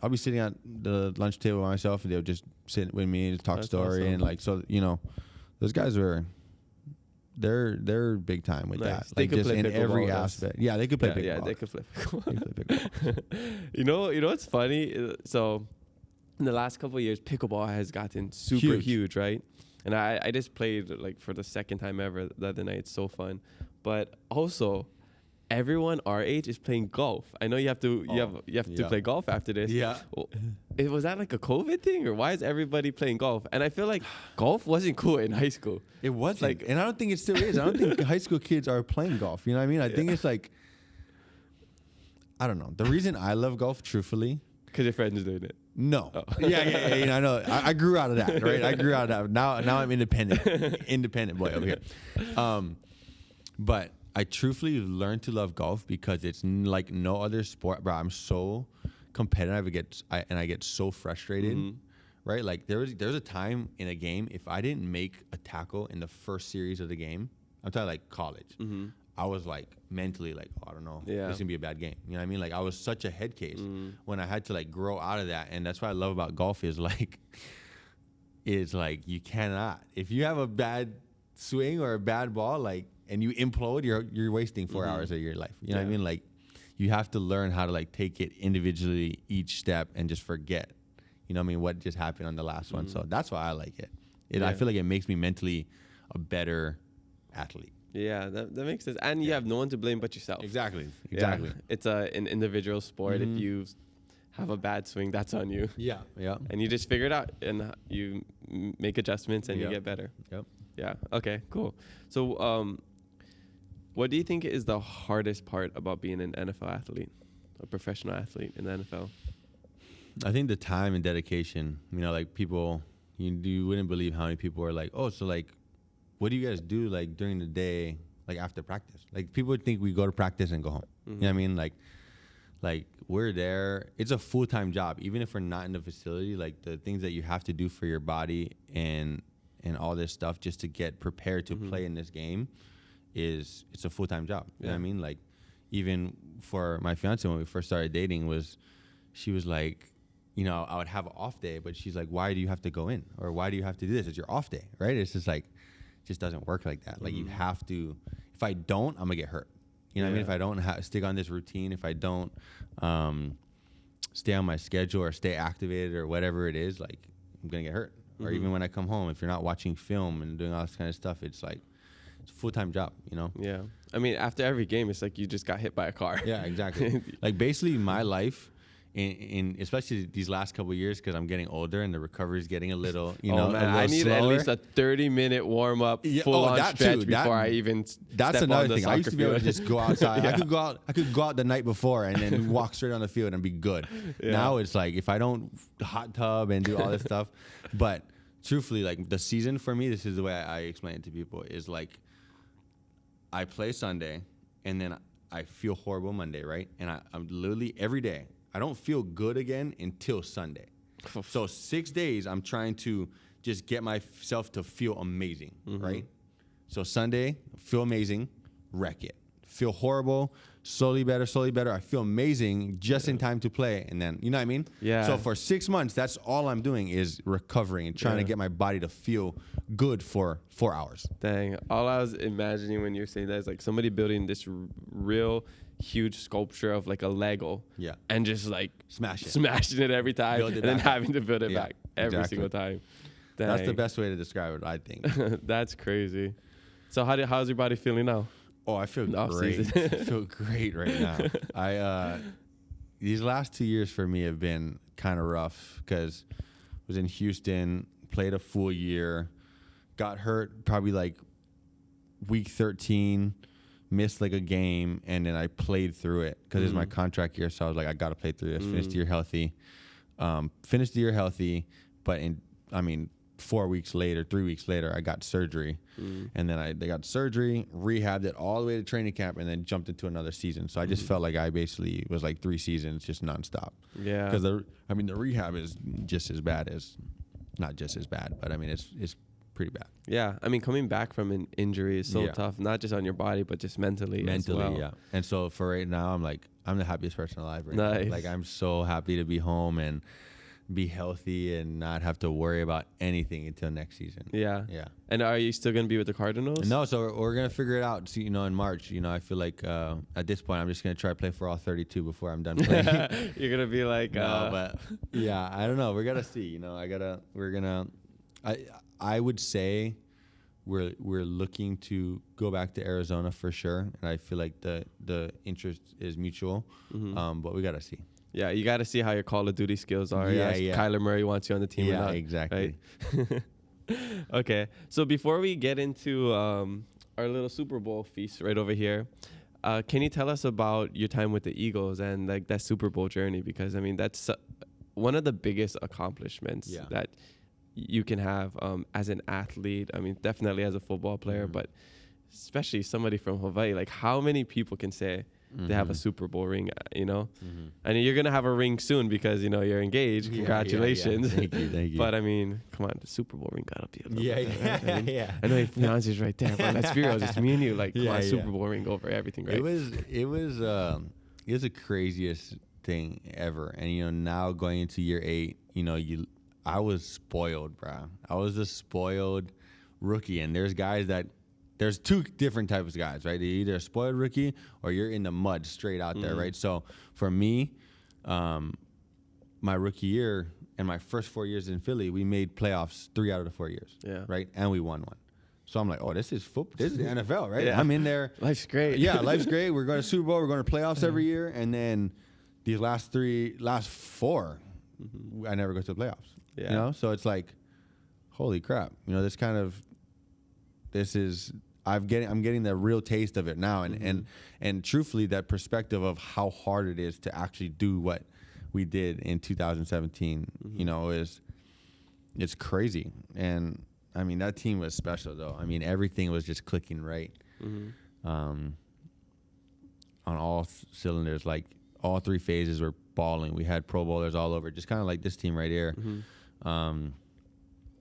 I'll be sitting at the lunch table by myself and they'll just sit with me and talk story. Awesome. And like, so, those guys they're big time with that. They like could just play in every ball, aspect. Yeah, they could play pickleball. Yeah, they could play pickleball. They could play pickleball. You know what's funny? So in the last couple of years, pickleball has gotten super huge, right? And I just played like for the second time ever the other night. It's so fun. But also, everyone our age is playing golf. I know you have to to play golf after this. Yeah. Well, was that like a COVID thing, or why is everybody playing golf? And I feel like golf wasn't cool in high school. It wasn't, and I don't think it still is. I don't think high school kids are playing golf. You know what I mean? I think it's like, I don't know. The reason I love golf, truthfully, because your friends are doing it. No. Oh. Yeah. I know. I grew out of that, right? I grew out of that. Now I'm independent boy over here. But I truthfully learned to love golf because it's like no other sport. Bro, I'm so competitive. I get so frustrated, right? Like there's a time in a game, if I didn't make a tackle in the first series of the game, I'm talking like college, I was like mentally like, oh, I don't know, this is gonna be a bad game. You know what I mean? Like I was such a head case when I had to like grow out of that. And that's what I love about golf is like you cannot, if you have a bad swing or a bad ball, like, and you implode, you're wasting 4 hours of your life. You know what I mean? Like you have to learn how to like take it individually each step and just forget, you know what I mean, what just happened on the last one. So that's why I like it. I feel like it makes me mentally a better athlete. Yeah, that makes sense. And you have no one to blame but yourself. Exactly. Yeah. It's an individual sport. If you have a bad swing, that's on you. Yeah. And you just figure it out and you make adjustments and you get better. Yep. Yeah. Okay, cool. So what do you think is the hardest part about being an NFL athlete, a professional athlete in the NFL? I think the time and dedication. Like people, you wouldn't believe how many people are like, oh, so like, what do you guys do like during the day, like after practice? Like people would think we go to practice and go home. You know what I mean? Like we're there. It's a full-time job. Even if we're not in the facility, like the things that you have to do for your body and all this stuff just to get prepared to play in this game it's a full-time job. You know what I mean? Like even for my fiance when we first started dating she was like, I would have an off day, but she's like, why do you have to go in? Or why do you have to do this? It's your off day, right? It's just like, just doesn't work like that. Like you have to, if I don't, I'm gonna get hurt. You know what I mean? If I don't stick on this routine, if I don't stay on my schedule or stay activated or whatever it is, like I'm gonna get hurt or even when I come home, if you're not watching film and doing all this kind of stuff, it's like it's a full-time job, you know? Yeah. I mean, after every game, it's like you just got hit by a car. Yeah, exactly. Like basically my life in especially these last couple of years, because I'm getting older and the recovery is getting a little, you know, man, I need at least a 30-minute warm-up, full-on stretch before I even That's step another on the thing. I used to be able to just go outside. Yeah. I could go out the night before and then walk straight on the field and be good. Yeah. Now it's like if I don't hot tub and do all this stuff, but truthfully, like the season for me, this is the way I explain it to people, is like I play Sunday and then I feel horrible Monday, right? And I'm literally every day, I don't feel good again until Sunday. So 6 days, I'm trying to just get myself to feel amazing, right? So Sunday, feel amazing, wreck it. Feel horrible, slowly better. I feel amazing just in time to play. And then, you know what I mean? Yeah. So for 6 months, that's all I'm doing is recovering and trying to get my body to feel good for 4 hours. Dang. All I was imagining when you're saying that is like somebody building this real huge sculpture of like a Lego. Yeah. And just like smashing it every time. Build it and then back having to build it Yeah, back every exactly. single time. Dang. That's the best way to describe it, I think. That's crazy. So how's your body feeling now? Oh, I feel Off great. season. I feel great right now. These last 2 years for me have been kind of rough because I was in Houston, played a full year, got hurt probably like week 13, missed like a game, and then I played through it because it was my contract year. So I was like, I got to play through this. Finished the year healthy. But 3 weeks later, I got surgery. And then they got surgery, rehabbed it all the way to training camp, and then jumped into another season. So I just felt like I basically was like 3 seasons just nonstop. Yeah. Because the rehab is just as bad as, not just as bad, but I mean, it's pretty bad. Yeah. I mean, coming back from an injury is so tough, not just on your body, but just mentally as well. Yeah. And so for right now, I'm the happiest person alive right now. Like, I'm so happy to be home and be healthy and not have to worry about anything until next season. Yeah. Yeah. And are you still going to be with the Cardinals? No, so we're going to figure it out, so, in March. I feel like at this point, I'm just going to try to play for all 32 before I'm done playing. You're going to be like... No, but yeah, I don't know. We're going to see, I would say we're looking to go back to Arizona for sure. And I feel like the interest is mutual, but we got to see. Yeah, you got to see how your Call of Duty skills are. Yeah. Kyler Murray wants you on the team or not. Yeah, exactly. Right? Okay, so before we get into our little Super Bowl feast right over here, can you tell us about your time with the Eagles and like that Super Bowl journey? Because, I mean, that's one of the biggest accomplishments that you can have as an athlete. I mean, definitely as a football player, but especially somebody from Hawaii. Like, how many people can say they have a Super Bowl ring, And you're going to have a ring soon because, you're engaged. Congratulations. Yeah. Thank you. But, I mean, come on, the Super Bowl ring got to be a little bit better, right? I mean, yeah. I know your fiance's right there, but let's be real. It's me and you. Like, come on, Super Bowl ring over everything, right? It was the craziest thing ever. And, now going into year 8, I was spoiled, bro. I was a spoiled rookie. And there's 2 different types of guys, right? You're either a spoiled rookie or you're in the mud straight out there, right? So for me, my rookie year and my first 4 years in Philly, we made playoffs 3 out of the 4 years, right? And we won 1. So I'm like, oh, this is football. This is the NFL, right? I'm in there. Life's great. Yeah, life's great. We're going to Super Bowl. We're going to playoffs every year. And then these last 4, I never go to the playoffs. Yeah. So it's like, holy crap. I'm getting the real taste of it now, and truthfully, that perspective of how hard it is to actually do what we did in 2017, it's crazy. And I mean, that team was special, though. I mean, everything was just clicking right, on all cylinders. Like all 3 phases were balling. We had Pro Bowlers all over, just kind of like this team right here.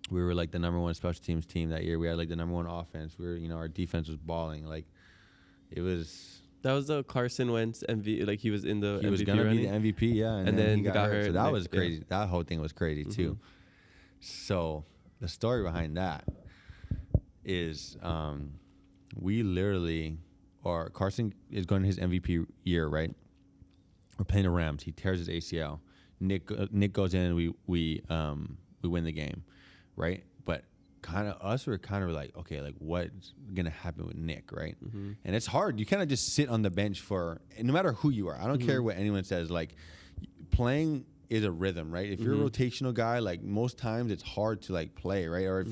We were like the number 1 special teams team that year. We had like the number 1 offense. We were, our defense was balling. Like, it was. That was the Carson Wentz MVP. Like, he was in the MVP. He was gonna be the MVP, yeah. And then he got hurt. So that was crazy. Yeah. That whole thing was crazy too. So the story behind that is, we literally, or Carson is going to his MVP year, right? We're playing the Rams. He tears his ACL. Nick goes in and we win the game. right? But we're kind of like, okay, like what's gonna happen with Nick, right? And it's hard. You kind of just sit on the bench no matter who you are. I don't care what anyone says. Like, playing is a rhythm, right? If you're a rotational guy, like most times it's hard to like play, right? Or if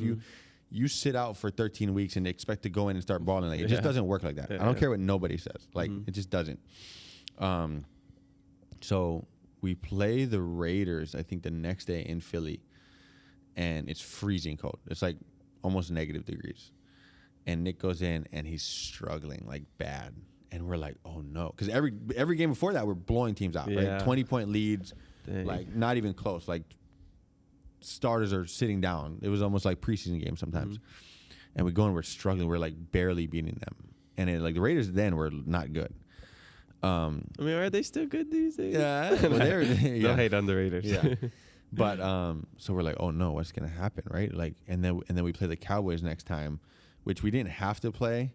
you sit out for 13 weeks and expect to go in and start balling, like it just doesn't work like that. I don't care what nobody says. Like it just doesn't. So we play the Raiders, I think the next day in Philly, and it's freezing cold. It's like almost negative degrees. And Nick goes in and he's struggling like bad. And we're like, oh no. Because every game before that, we're blowing teams out, right? 20-point leads, like not even close. Like starters are sitting down. It was almost like preseason games sometimes. And we go and we're struggling. We're like barely beating them. And like the Raiders then were not good. I mean, are they still good these days? Yeah. Well, Don't hate on the Raiders. Yeah. But so we're like, oh no, what's gonna happen, right? Like, and then we play the Cowboys next time, which we didn't have to play.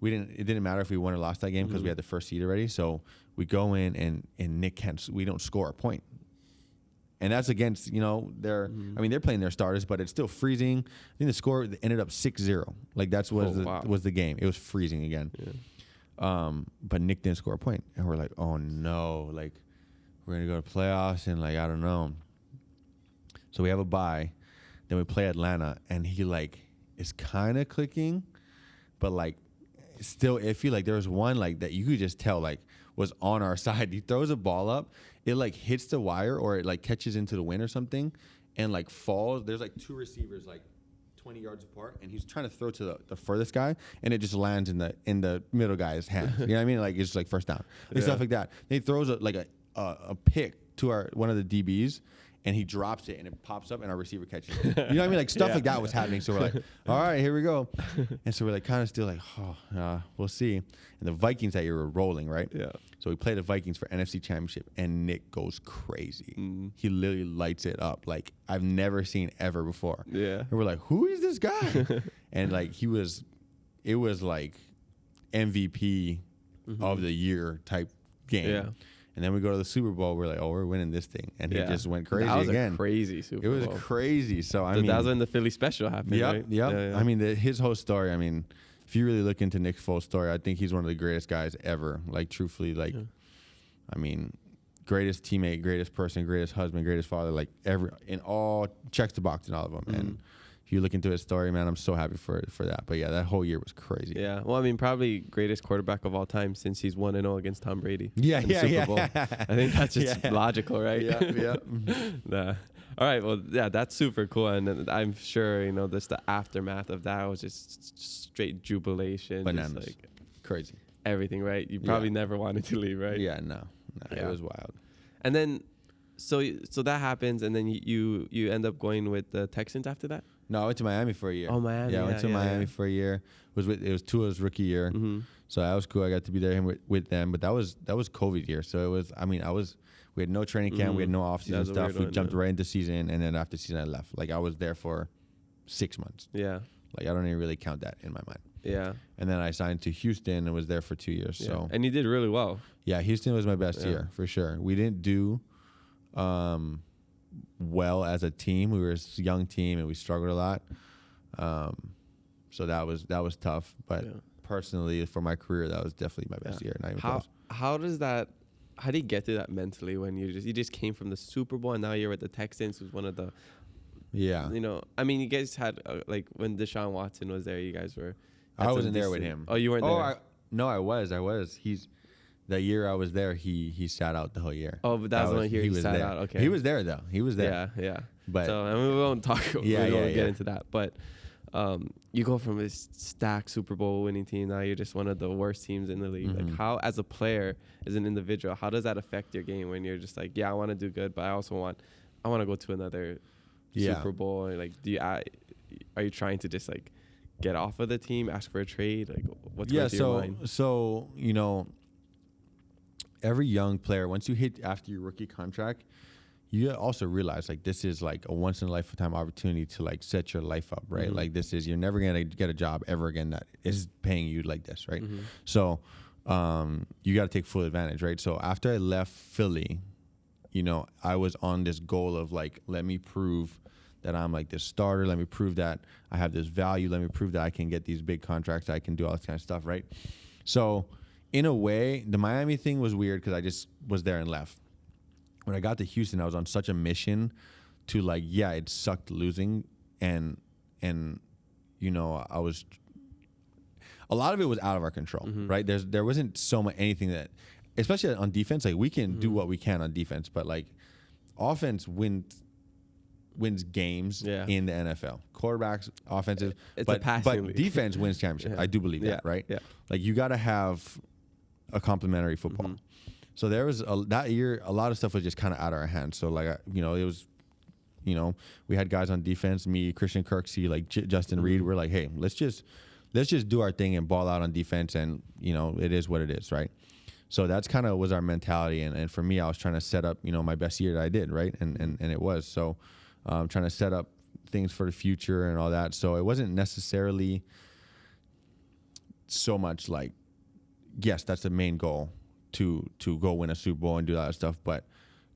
It didn't matter if we won or lost that game because we had the first seed already. So we go in and Nick we don't score a point. And that's against, they're playing their starters, but it's still freezing. I think the score ended up 6-0. Like was the game. It was freezing again. Yeah. But Nick didn't score a point. And we're like, oh no, like we're going to go to playoffs and like, I don't know. So we have a bye. Then we play Atlanta and he like is kind of clicking, but like still iffy. Like there was one like that you could just tell like was on our side. He throws a ball up, it like hits the wire or it like catches into the wind or something and like falls. There's like two receivers like 20 yards apart and he's trying to throw to the furthest guy and it just lands in the middle guy's hands. You know what I mean? Like it's just like first down and stuff like that. Then he throws a pick to one of the DBs. And he drops it, and it pops up, and our receiver catches it. You know what I mean? Like, stuff like that was happening. So we're like, all right, here we go. And so we're like kind of still like, we'll see. And the Vikings that year were rolling, right? Yeah. So we play the Vikings for NFC Championship, and Nick goes crazy. He literally lights it up like I've never seen ever before. Yeah. And we're like, who is this guy? And, like, it was like MVP of the year type game. Yeah. And then we go to the Super Bowl. We're like, oh, we're winning this thing. And he just went crazy again. That was a crazy Super Bowl. It was crazy. So, I mean. That was when the Philly special happened, right? Yep. Yeah. I mean, his whole story, I mean, if you really look into Nick's full story, I think he's one of the greatest guys ever. Like, truthfully, like, I mean, greatest teammate, greatest person, greatest husband, greatest father, like, in all, checks the box in all of them. And if you look into his story, man, I'm so happy for that. But yeah, that whole year was crazy. Yeah. Well, I mean, probably greatest quarterback of all time since he's 1-0 against Tom Brady. Yeah, Super Bowl. I think that's just logical, right? Yeah. Nah. All right. Well, yeah, that's super cool. And I'm sure, just the aftermath of that was just straight jubilation. Bananas. Just like crazy. Everything, right? You probably never wanted to leave, right? Yeah, no. It was wild. And then, so that happens, and then you end up going with the Texans after that? No, I went to Miami for a year. Oh, Miami. Yeah, I went to Miami for a year. It was Tua's rookie year. So that was cool. I got to be there with them. But that was COVID year. So it was, we had no training camp. We had no off-season stuff. We jumped right into season. And then after season, I left. Like, I was there for 6 months. Yeah. Like, I don't even really count that in my mind. Yeah. And then I signed to Houston and was there for 2 years. Yeah. So. And you did really well. Yeah, Houston was my best year, for sure. We didn't do well as a team. We were a young team and we struggled a lot. So that was tough. But personally, for my career, that was definitely my best year. Not even close. How do you get through that mentally when you just came from the Super Bowl and now you're with the Texans, who's one of the you guys had like when Deshaun Watson was there, you guys were. I wasn't there with him. Oh, you weren't there? No, I was. The year I was there, he sat out the whole year. Oh, but that was the one year he sat out. Okay. He was there though. He was there. Yeah. But so we won't talk. We won't get into that. But you go from this stacked Super Bowl winning team, now you're just one of the worst teams in the league. Like, how, as a player, as an individual, how does that affect your game when you're just like, I want to do good, but I also want to go to another Super Bowl? Like, are you trying to just like get off of the team, ask for a trade? Like, what's going through your mind? So every young player, once you hit after your rookie contract, you also realize like this is like a once in a lifetime opportunity to like set your life up, right? Like you're never gonna get a job ever again that is paying you like this, right? So you got to take full advantage, right? So after I left Philly, I was on this goal of like, let me prove that I'm like this starter. Let me prove that I have this value. Let me prove that I can get these big contracts. I can do all this kind of stuff, right? So in a way, the Miami thing was weird because I just was there and left. When I got to Houston, I was on such a mission to like, yeah, it sucked losing, and you know, I was, a lot of it was out of our control, right? There wasn't so much anything that, especially on defense, like we can do what we can on defense, but like offense wins games in the NFL. Quarterbacks, offensive, but defense wins championships. I do believe that, right? Yeah. Like you got to have a complementary football. So there was that year, a lot of stuff was just kind of out of our hands. So like, you know, it was, you know, we had guys on defense, me, Christian Kirksey, like Justin Reed. We're like, hey, let's just do our thing and ball out on defense, and you know, it is what it is, right? So that's kind of was our mentality, and for me, I was trying to set up, you know, my best year that I did, right? And it was. So trying to set up things for the future and all that. So it wasn't necessarily so much like, yes, that's the main goal, to go win a Super Bowl and do that stuff, but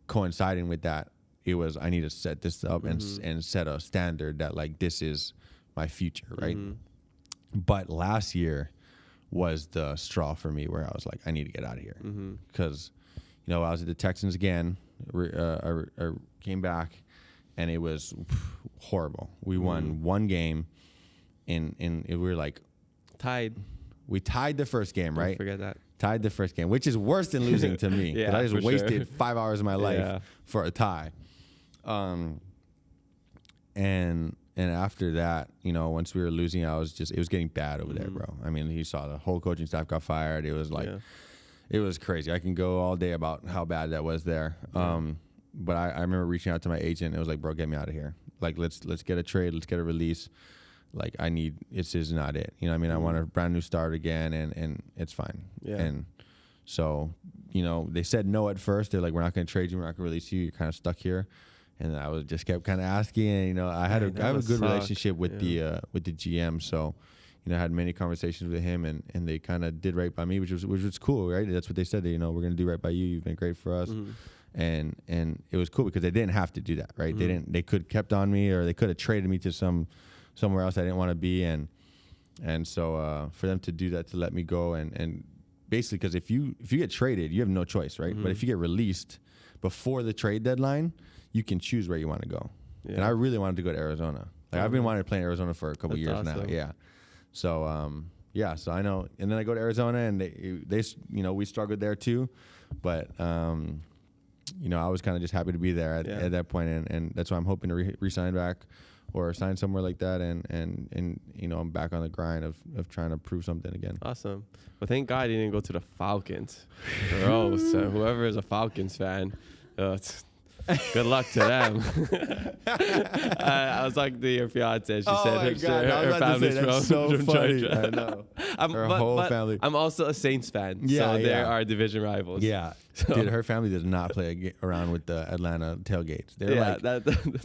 coinciding with that, it was, I need to set this up and set a standard that like, this is my future, right? But last year was the straw for me where I was like, I need to get out of here. Because, you know, I was at the Texans again, I came back, and it was horrible. We won one game, and we were like... Tied. We tied the first game, right? Don't forget that. Tied the first game, which is worse than losing to me. Yeah, I just wasted 5 hours of my life for a tie. And after that, you know, once we were losing, it was getting bad over there, bro. I mean, you saw the whole coaching staff got fired. It was like, it was crazy. I can go all day about how bad that was there. But I remember reaching out to my agent. It was like, bro, get me out of here. Like, let's get a trade. Let's get a release. Like, this is not it. You know what I mean? I want a brand new start again, and it's fine. Yeah. And so, you know, they said no at first. They're like, we're not going to trade you. We're not going to release you. You're kind of stuck here. And I was just kept kind of asking. And, you know, I have a good relationship with the GM. So, you know, I had many conversations with him, and they kind of did right by me, which was cool, right? That's what they said. You know, we're going to do right by you. You've been great for us. And it was cool because they didn't have to do that, right? They could kept on me, or they could have traded me to somewhere else I didn't want to be, and so for them to do that, to let me go, and basically, because if you get traded, you have no choice, right? But if you get released before the trade deadline, you can choose where you want to go. Yeah. And I really wanted to go to Arizona. Like I've been wanting to play in Arizona for a couple years now. Yeah. So so I know. And then I go to Arizona, and they you know, we struggled there too, but you know, I was kind of just happy to be there at that point, and that's why I'm hoping to re-sign back or sign somewhere like that, and you know, I'm back on the grind of trying to prove something again. Awesome. Well, thank God you didn't go to the Falcons. Gross. Whoever is a Falcons fan, good luck to them. I was talking to your fiance. She said her family's from so funny. Georgia. I know. Her whole family. I'm also a Saints fan, so they are division rivals. Yeah. So. Dude, her family does not play around with the Atlanta tailgates. They're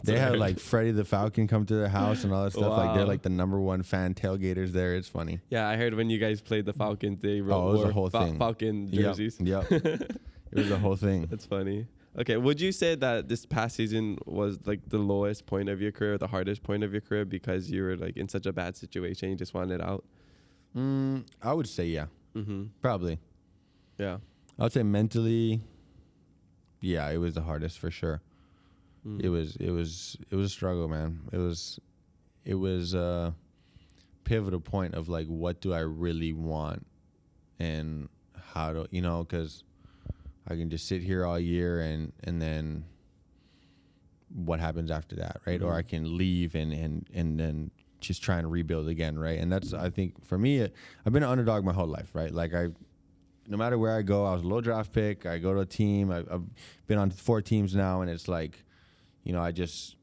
they had like Freddie the Falcon come to their house and all that stuff. Wow. Like they're like the #1 fan tailgaters there. It's funny. Yeah, I heard when you guys played the Falcons, they wore the whole thing. Falcon jerseys. Yep. It was the whole thing. That's funny. Okay, would you say that this past season was like the lowest point of your career, the hardest point of your career, because you were like in such a bad situation, you just wanted out? I would say yeah. Probably. Yeah. I would say mentally, yeah, it was the hardest for sure. It was a struggle, man. It was a pivotal point of like, what do I really want, and how to, you know, because I can just sit here all year and then what happens after that, right? Or I can leave and then just try and rebuild again, right? And that's, I think, for me, I've been an underdog my whole life, right? Like no matter where I go, I was a low draft pick. I go to a team. I've been on 4 teams now, and it's like, you know, I just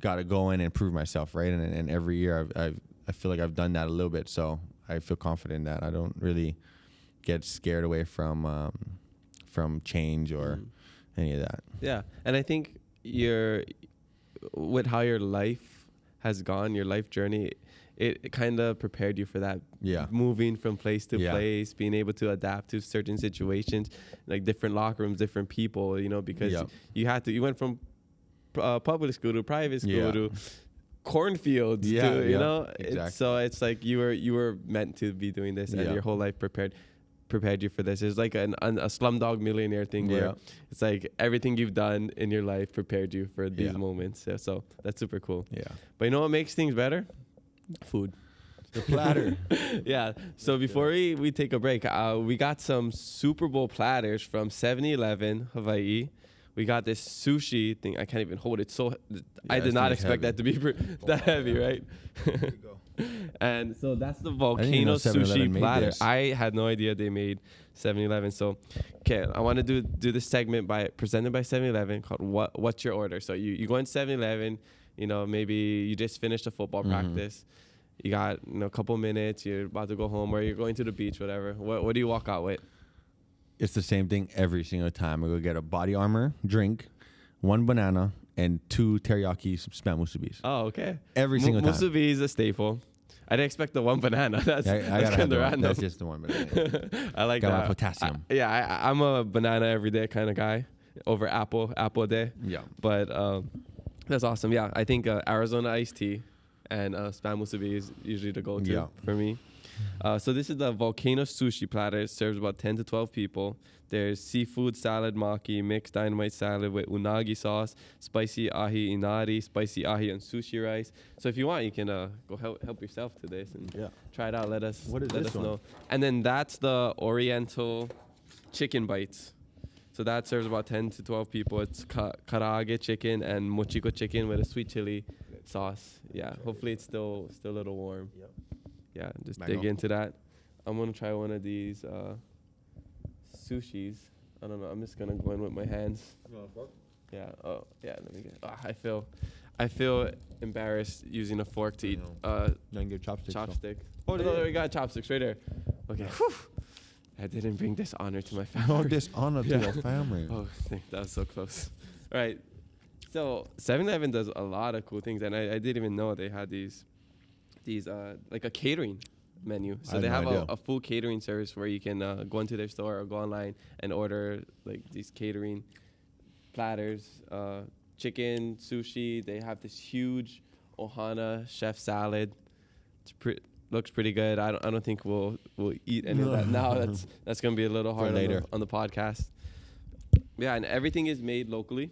got to go in and prove myself, right? And every year I feel like I've done that a little bit, so I feel confident that I don't really get scared away from change or any of that. Yeah, and I think with how your life has gone, your life journey, it kind of prepared you for that. Yeah. Moving from place to place, being able to adapt to certain situations, like different locker rooms, different people, you know, because you went from public school to private school to cornfields. To, you know, exactly. It's like you were meant to be doing this, and your whole life prepared you for this. It's like a Slumdog Millionaire thing where it's like everything you've done in your life prepared you for these moments. So that's super cool. Yeah. But you know what makes things better? Food. The platter. Yeah. So before we take a break, we got some Super Bowl platters from 7-Eleven, Hawaii. We got this sushi thing. I can't even hold it. So I did not expect that to be that heavy, right? There you go. And so that's the volcano sushi platter. I had no idea they made 7-Eleven. So, okay, I want to do this segment presented by 7-Eleven called What's Your Order? So you go in 7-Eleven, you know, maybe you just finished a football practice. You got, you know, a couple minutes. You're about to go home, or you're going to the beach, whatever. What do you walk out with? It's the same thing every single time. I go get a body armor drink, 1 banana, and 2 teriyaki spam musubis. Oh, okay. Every single time. Musubi is a staple. I didn't expect the 1 banana. That's kind of random. That's just the 1 banana. I like got that. my potassium. I'm a banana every day kind of guy over apple a day. Yeah. But that's awesome. Yeah, I think Arizona iced tea and spam musubi is usually the go-to for me. So this is the volcano sushi platter. It serves about 10 to 12 people. There's seafood salad maki, mixed dynamite salad with unagi sauce, spicy ahi inari, spicy ahi and sushi rice. So if you want, you can go help yourself to this and try it out. Let us know. And then that's the Oriental chicken bites. So that serves about 10 to 12 people. It's karaage chicken and mochiko chicken with a sweet chili sauce. Yeah, hopefully it's still a little warm. Yep. Yeah, just dig into that. I'm going to try one of these sushis. I don't know. I'm just going to go in with my hands. You want a fork? Yeah. Oh, yeah. Let me get. I feel embarrassed using a fork to eat. Then get chopsticks. Oh, no, we got chopsticks right there. Okay. Whew. I didn't bring dishonor to my family. No dishonor to your family. Oh, that was so close. All right. So 7-Eleven does a lot of cool things, and I didn't even know they had these like a catering menu. So they have a full catering service where you can go into their store or go online and order like these catering platters, chicken, sushi. They have this huge ohana chef salad. Looks pretty good. I don't think we'll eat any of that now. That's gonna be a little hard later on the podcast. Yeah, and everything is made locally.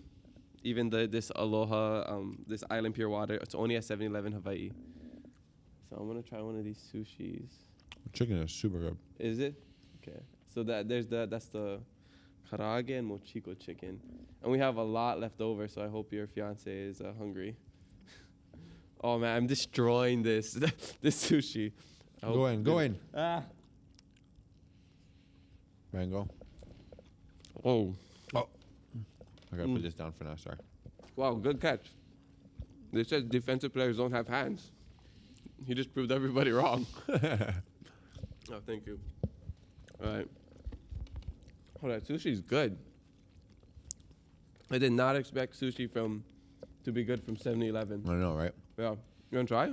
Even this Aloha, this Island Pure Water, it's only at 7-Eleven Hawaii. So I'm gonna try one of these sushis. Chicken is super good. Is it? Okay. So that's the karaage and mochiko chicken, and we have a lot left over. So I hope your fiance is hungry. Oh man, I'm destroying this sushi. Go in. Ah. Mango. Oh. I gotta put this down for now. Sorry. Wow, good catch. They said defensive players don't have hands. He just proved everybody wrong. Oh, thank you. All right. Oh, that sushi's good. I did not expect sushi to be good from 7-Eleven. I know, right? Yeah. You want to try?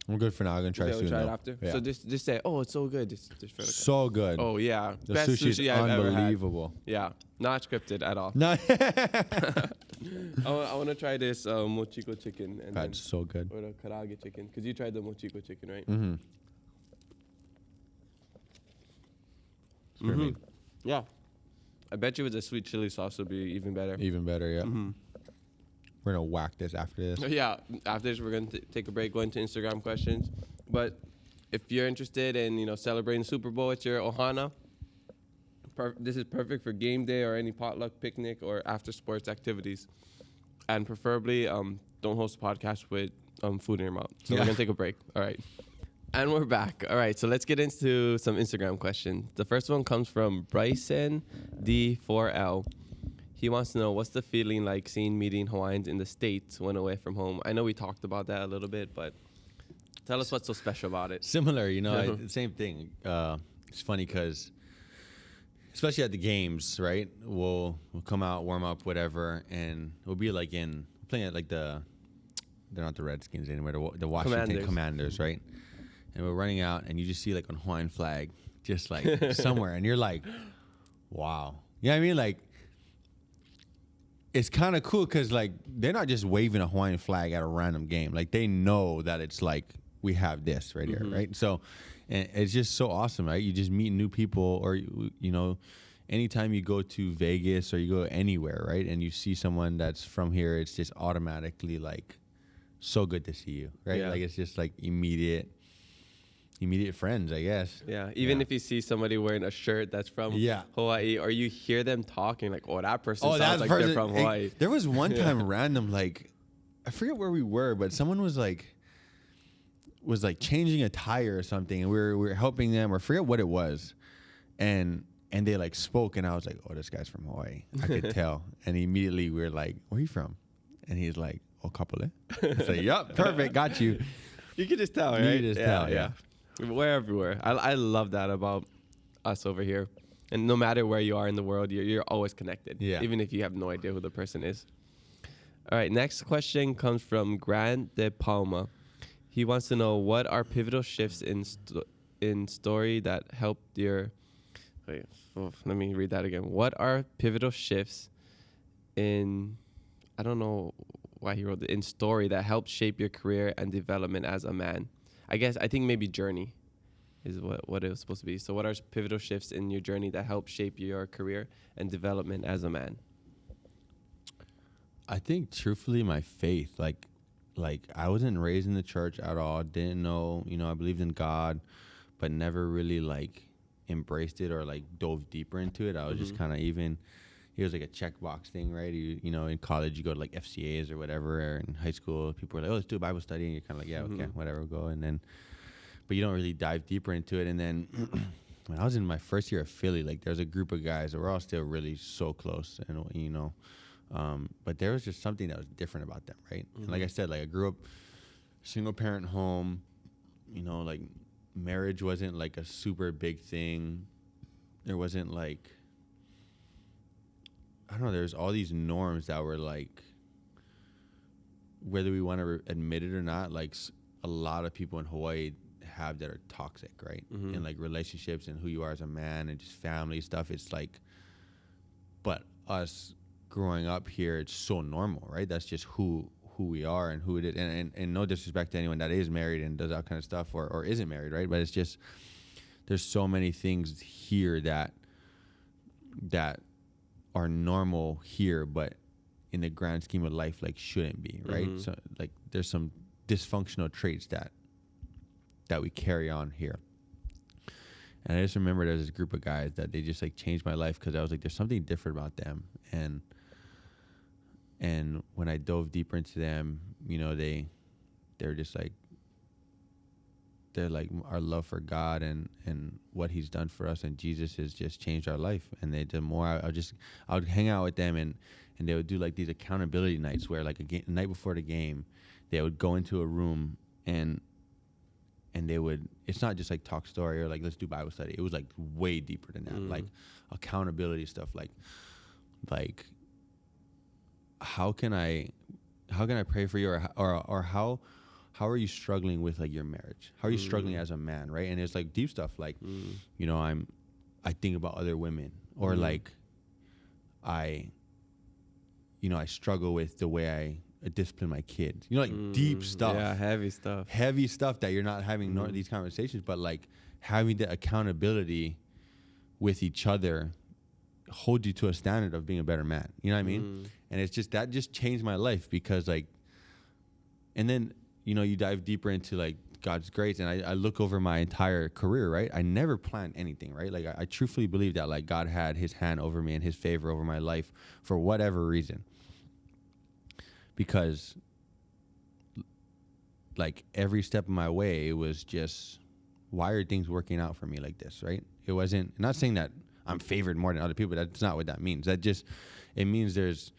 I'm good for now. I'm gonna try soon. Try it after. Yeah. So just say, oh, it's so good. Just for the so good. Oh yeah, The best sushi's sushi I've ever had. unbelievable. Yeah, not scripted at all. No. I want to try this mochiko chicken and That's so good. or the karaage chicken because you tried the mochiko chicken, right? Mm-hmm. Mm-hmm. Yeah. I bet you with the sweet chili sauce would be even better. Even better, yeah. Mm-hmm. We're gonna whack this after this. Yeah, after this, we're going to take a break, go into Instagram questions. But if you're interested in, celebrating the Super Bowl, it's your ohana. This is perfect for game day or any potluck picnic or after sports activities. And preferably, don't host a podcast with food in your mouth. So we're going to take a break. All right. And we're back. All right, so let's get into some Instagram questions. The first one comes from Bryson D4L. He wants to know, what's the feeling like seeing meeting Hawaiians in the States when away from home? I know we talked about that a little bit, but tell us what's so special about it. Similar, same thing. It's funny because, especially at the games, right? We'll come out, warm up, whatever, and we'll be like playing at like they're not the Redskins anymore, the Washington Commanders, right? And we're running out, and you just see like a Hawaiian flag just like somewhere, and you're like, wow. You know what I mean? Like, it's kind of cool because like they're not just waving a Hawaiian flag at a random game. Like they know that it's like we have this right here, right? So, and it's just so awesome, right? You just meet new people, or you know, anytime you go to Vegas or you go anywhere, right, and you see someone that's from here, it's just automatically like so good to see you, right? Yeah. Like it's just like immediate friends, I guess. Yeah, even if you see somebody wearing a shirt that's from Hawaii, or you hear them talking, like, oh, that person sounds like they're from Hawaii. There was one time random, like, I forget where we were, but someone was like changing a tire or something, and we were helping them, or forget what it was, and they like spoke, and I was like, oh, this guy's from Hawaii. I could tell, and immediately we were like, where are you from? And he's like, oh, Kapolei. I say, yep, perfect, got you. You can just tell, right? You just tell, yeah. We're everywhere. I love that about us over here. And no matter where you are in the world, you're always connected, even if you have no idea who the person is. All right, next question comes from Grant De Palma. He wants to know, what are pivotal shifts in story that helped your... Wait, let me read that again. What are pivotal shifts in... I don't know why he wrote it. In story that helped shape your career and development as a man? I think maybe journey is what it was supposed to be. So what are pivotal shifts in your journey that help shape your career and development as a man? I think truthfully my faith, like I wasn't raised in the church at all. Didn't know, I believed in God, but never really like embraced it or like dove deeper into it. I was just kind of it was like a checkbox thing, right? You know, in college, you go to like FCAs or whatever, or in high school, people were like, oh, let's do a Bible study. And you're kind of like, yeah, okay, whatever, we'll go. And then, but you don't really dive deeper into it. And then when I was in my first year of Philly, like there's a group of guys that we're all still really so close. And, but there was just something that was different about them, right? And like I said, like I grew up single parent home, like marriage wasn't like a super big thing. There wasn't like, I don't know, there's all these norms that were like, whether we want to admit it or not, like a lot of people in Hawaii have that are toxic, right? And like relationships and who you are as a man and just family stuff. It's like, but us growing up here, it's so normal, right? That's just who we are and who it is. And no disrespect to anyone that is married and does that kind of stuff or isn't married, right? But it's just, there's so many things here that are normal here, but in the grand scheme of life, like shouldn't be, right? So like there's some dysfunctional traits that we carry on here. And I just remember there's this group of guys that they just like changed my life because I was like, there's something different about them. And when I dove deeper into them, they're just like, they're like our love for God and what he's done for us, and Jesus has just changed our life. And they did more. I would hang out with them and they would do like these accountability nights where like the night before the game, they would go into a room and they would, it's not just like talk story or like let's do Bible study. It was like way deeper than that, like accountability stuff, like how can I pray for you, or how are you struggling with like your marriage? How are you struggling as a man, right? And it's like deep stuff, like I think about other women, or like I struggle with the way I discipline my kids. Like deep stuff. Yeah, heavy stuff. Heavy stuff that you're not having these conversations, but like having the accountability with each other hold you to a standard of being a better man. You know what I mean? And it's just, that just changed my life because like, and then, you dive deeper into like God's grace, and I look over my entire career, right? I never planned anything, right? Like I truthfully believe that like God had his hand over me and his favor over my life for whatever reason. Because like every step of my way, it was just, why are things working out for me like this, right? It wasn't, I'm not saying that I'm favored more than other people. That's not what that means. That just, it means there's,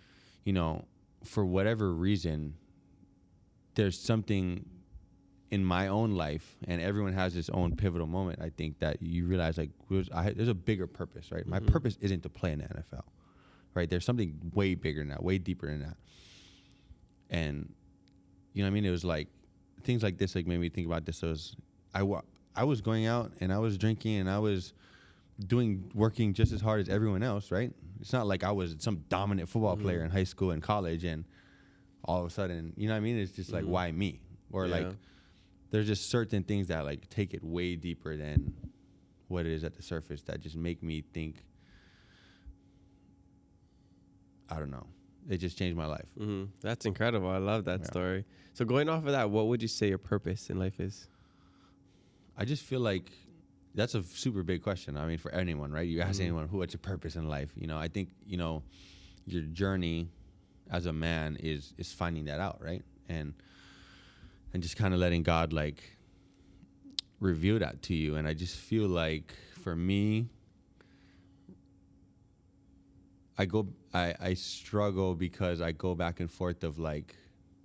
for whatever reason, there's something in my own life, and everyone has his own pivotal moment, I think, that you realize like there's a bigger purpose, right? My purpose isn't to play in the NFL, right? There's something way bigger than that, way deeper than that. And, you know what I mean? It was like, things like this like made me think about this. So I was going out and I was drinking and I was working just as hard as everyone else, right? It's not like I was some dominant football player in high school and college, and all of a sudden, you know what I mean? It's just like, why me? Or like, there's just certain things that like take it way deeper than what it is at the surface that just make me think, I don't know. It just changed my life. That's incredible. I love that story. So going off of that, what would you say your purpose in life is? I just feel like that's a super big question. I mean, for anyone, right? You ask anyone, what's your purpose in life? You know, I think, you know, your journey as a man is finding that out, right? And just kind of letting God, like, reveal that to you. And I just feel like, for me, I struggle because I go back and forth of like,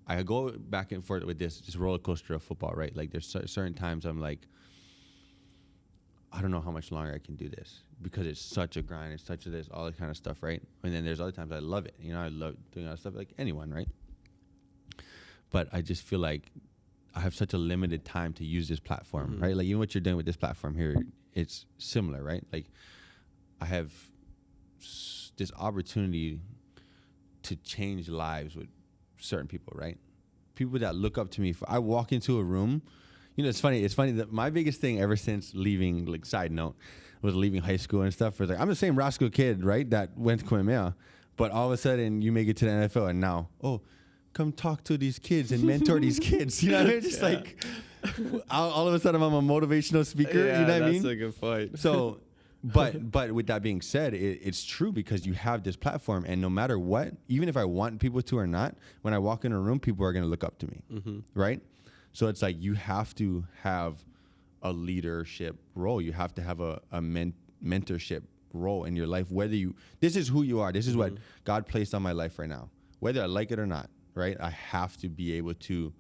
I go back and forth with this roller coaster of football, right? Like there's certain times I'm like, I don't know how much longer I can do this because it's such a grind, it's such a this, all that kind of stuff, right? And then there's other times I love it. You know, I love doing other stuff like anyone, right? But I just feel like I have such a limited time to use this platform, right? Like even what you're doing with this platform here, it's similar, right? Like I have this opportunity to change lives with certain people, right? People that look up to me. I walk into a room, you know, it's funny that my biggest thing ever since leaving, like side note, was leaving high school and stuff, was like, I'm the same Roscoe kid, right, that went to Kamehameha, but all of a sudden you make it to the NFL and now, come talk to these kids and mentor these kids, you know what I mean? Just like, all of a sudden I'm a motivational speaker, you know what I mean? That's a good point. So, but with that being said, it's true because you have this platform, and no matter what, even if I want people to or not, when I walk in a room, people are going to look up to me, right? So it's like you have to have a leadership role. You have to have a mentorship role in your life. This is who you are. This is what God placed on my life right now, whether I like it or not, right? I have to be able to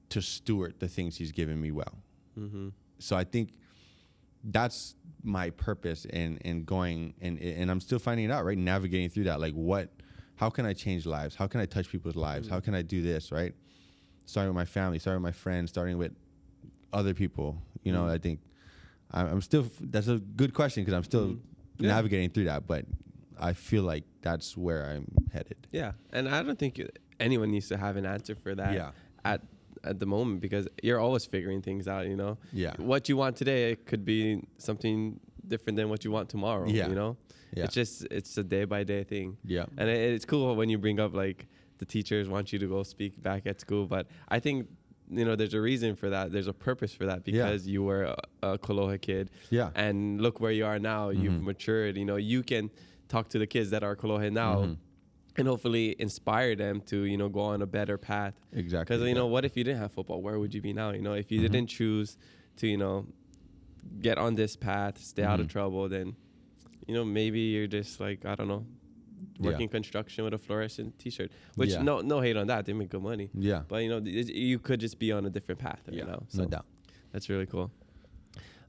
steward the things He's given me well. So I think that's my purpose in going, and I'm still finding it out, right? Navigating through that, like how can I change lives? How can I touch people's lives? How can I do this, right? Starting with my family, starting with my friends, starting with other people. You know, I think I'm still, that's a good question because I'm still navigating through that, but I feel like that's where I'm headed. Yeah, and I don't think anyone needs to have an answer for that at the moment because you're always figuring things out, you know? Yeah. What you want today could be something different than what you want tomorrow, you know? Yeah. It's a day-by-day thing. Yeah. And it's cool when you bring up, like, the teachers want you to go speak back at school, but I think, you know, there's a reason for that. There's a purpose for that because you were a Koloha kid. Yeah. And look where you are now. You've matured. You know, you can talk to the kids that are Koloha now and hopefully inspire them to, you know, go on a better path. Exactly. Because, you know, what if you didn't have football? Where would you be now? You know, if you didn't choose to, you know, get on this path, stay out of trouble, then, you know, maybe you're just like, I don't know, working construction with a fluorescent T-shirt, which no hate on that. They make good money. Yeah. But, you know, you could just be on a different path right now. So no doubt. That's really cool.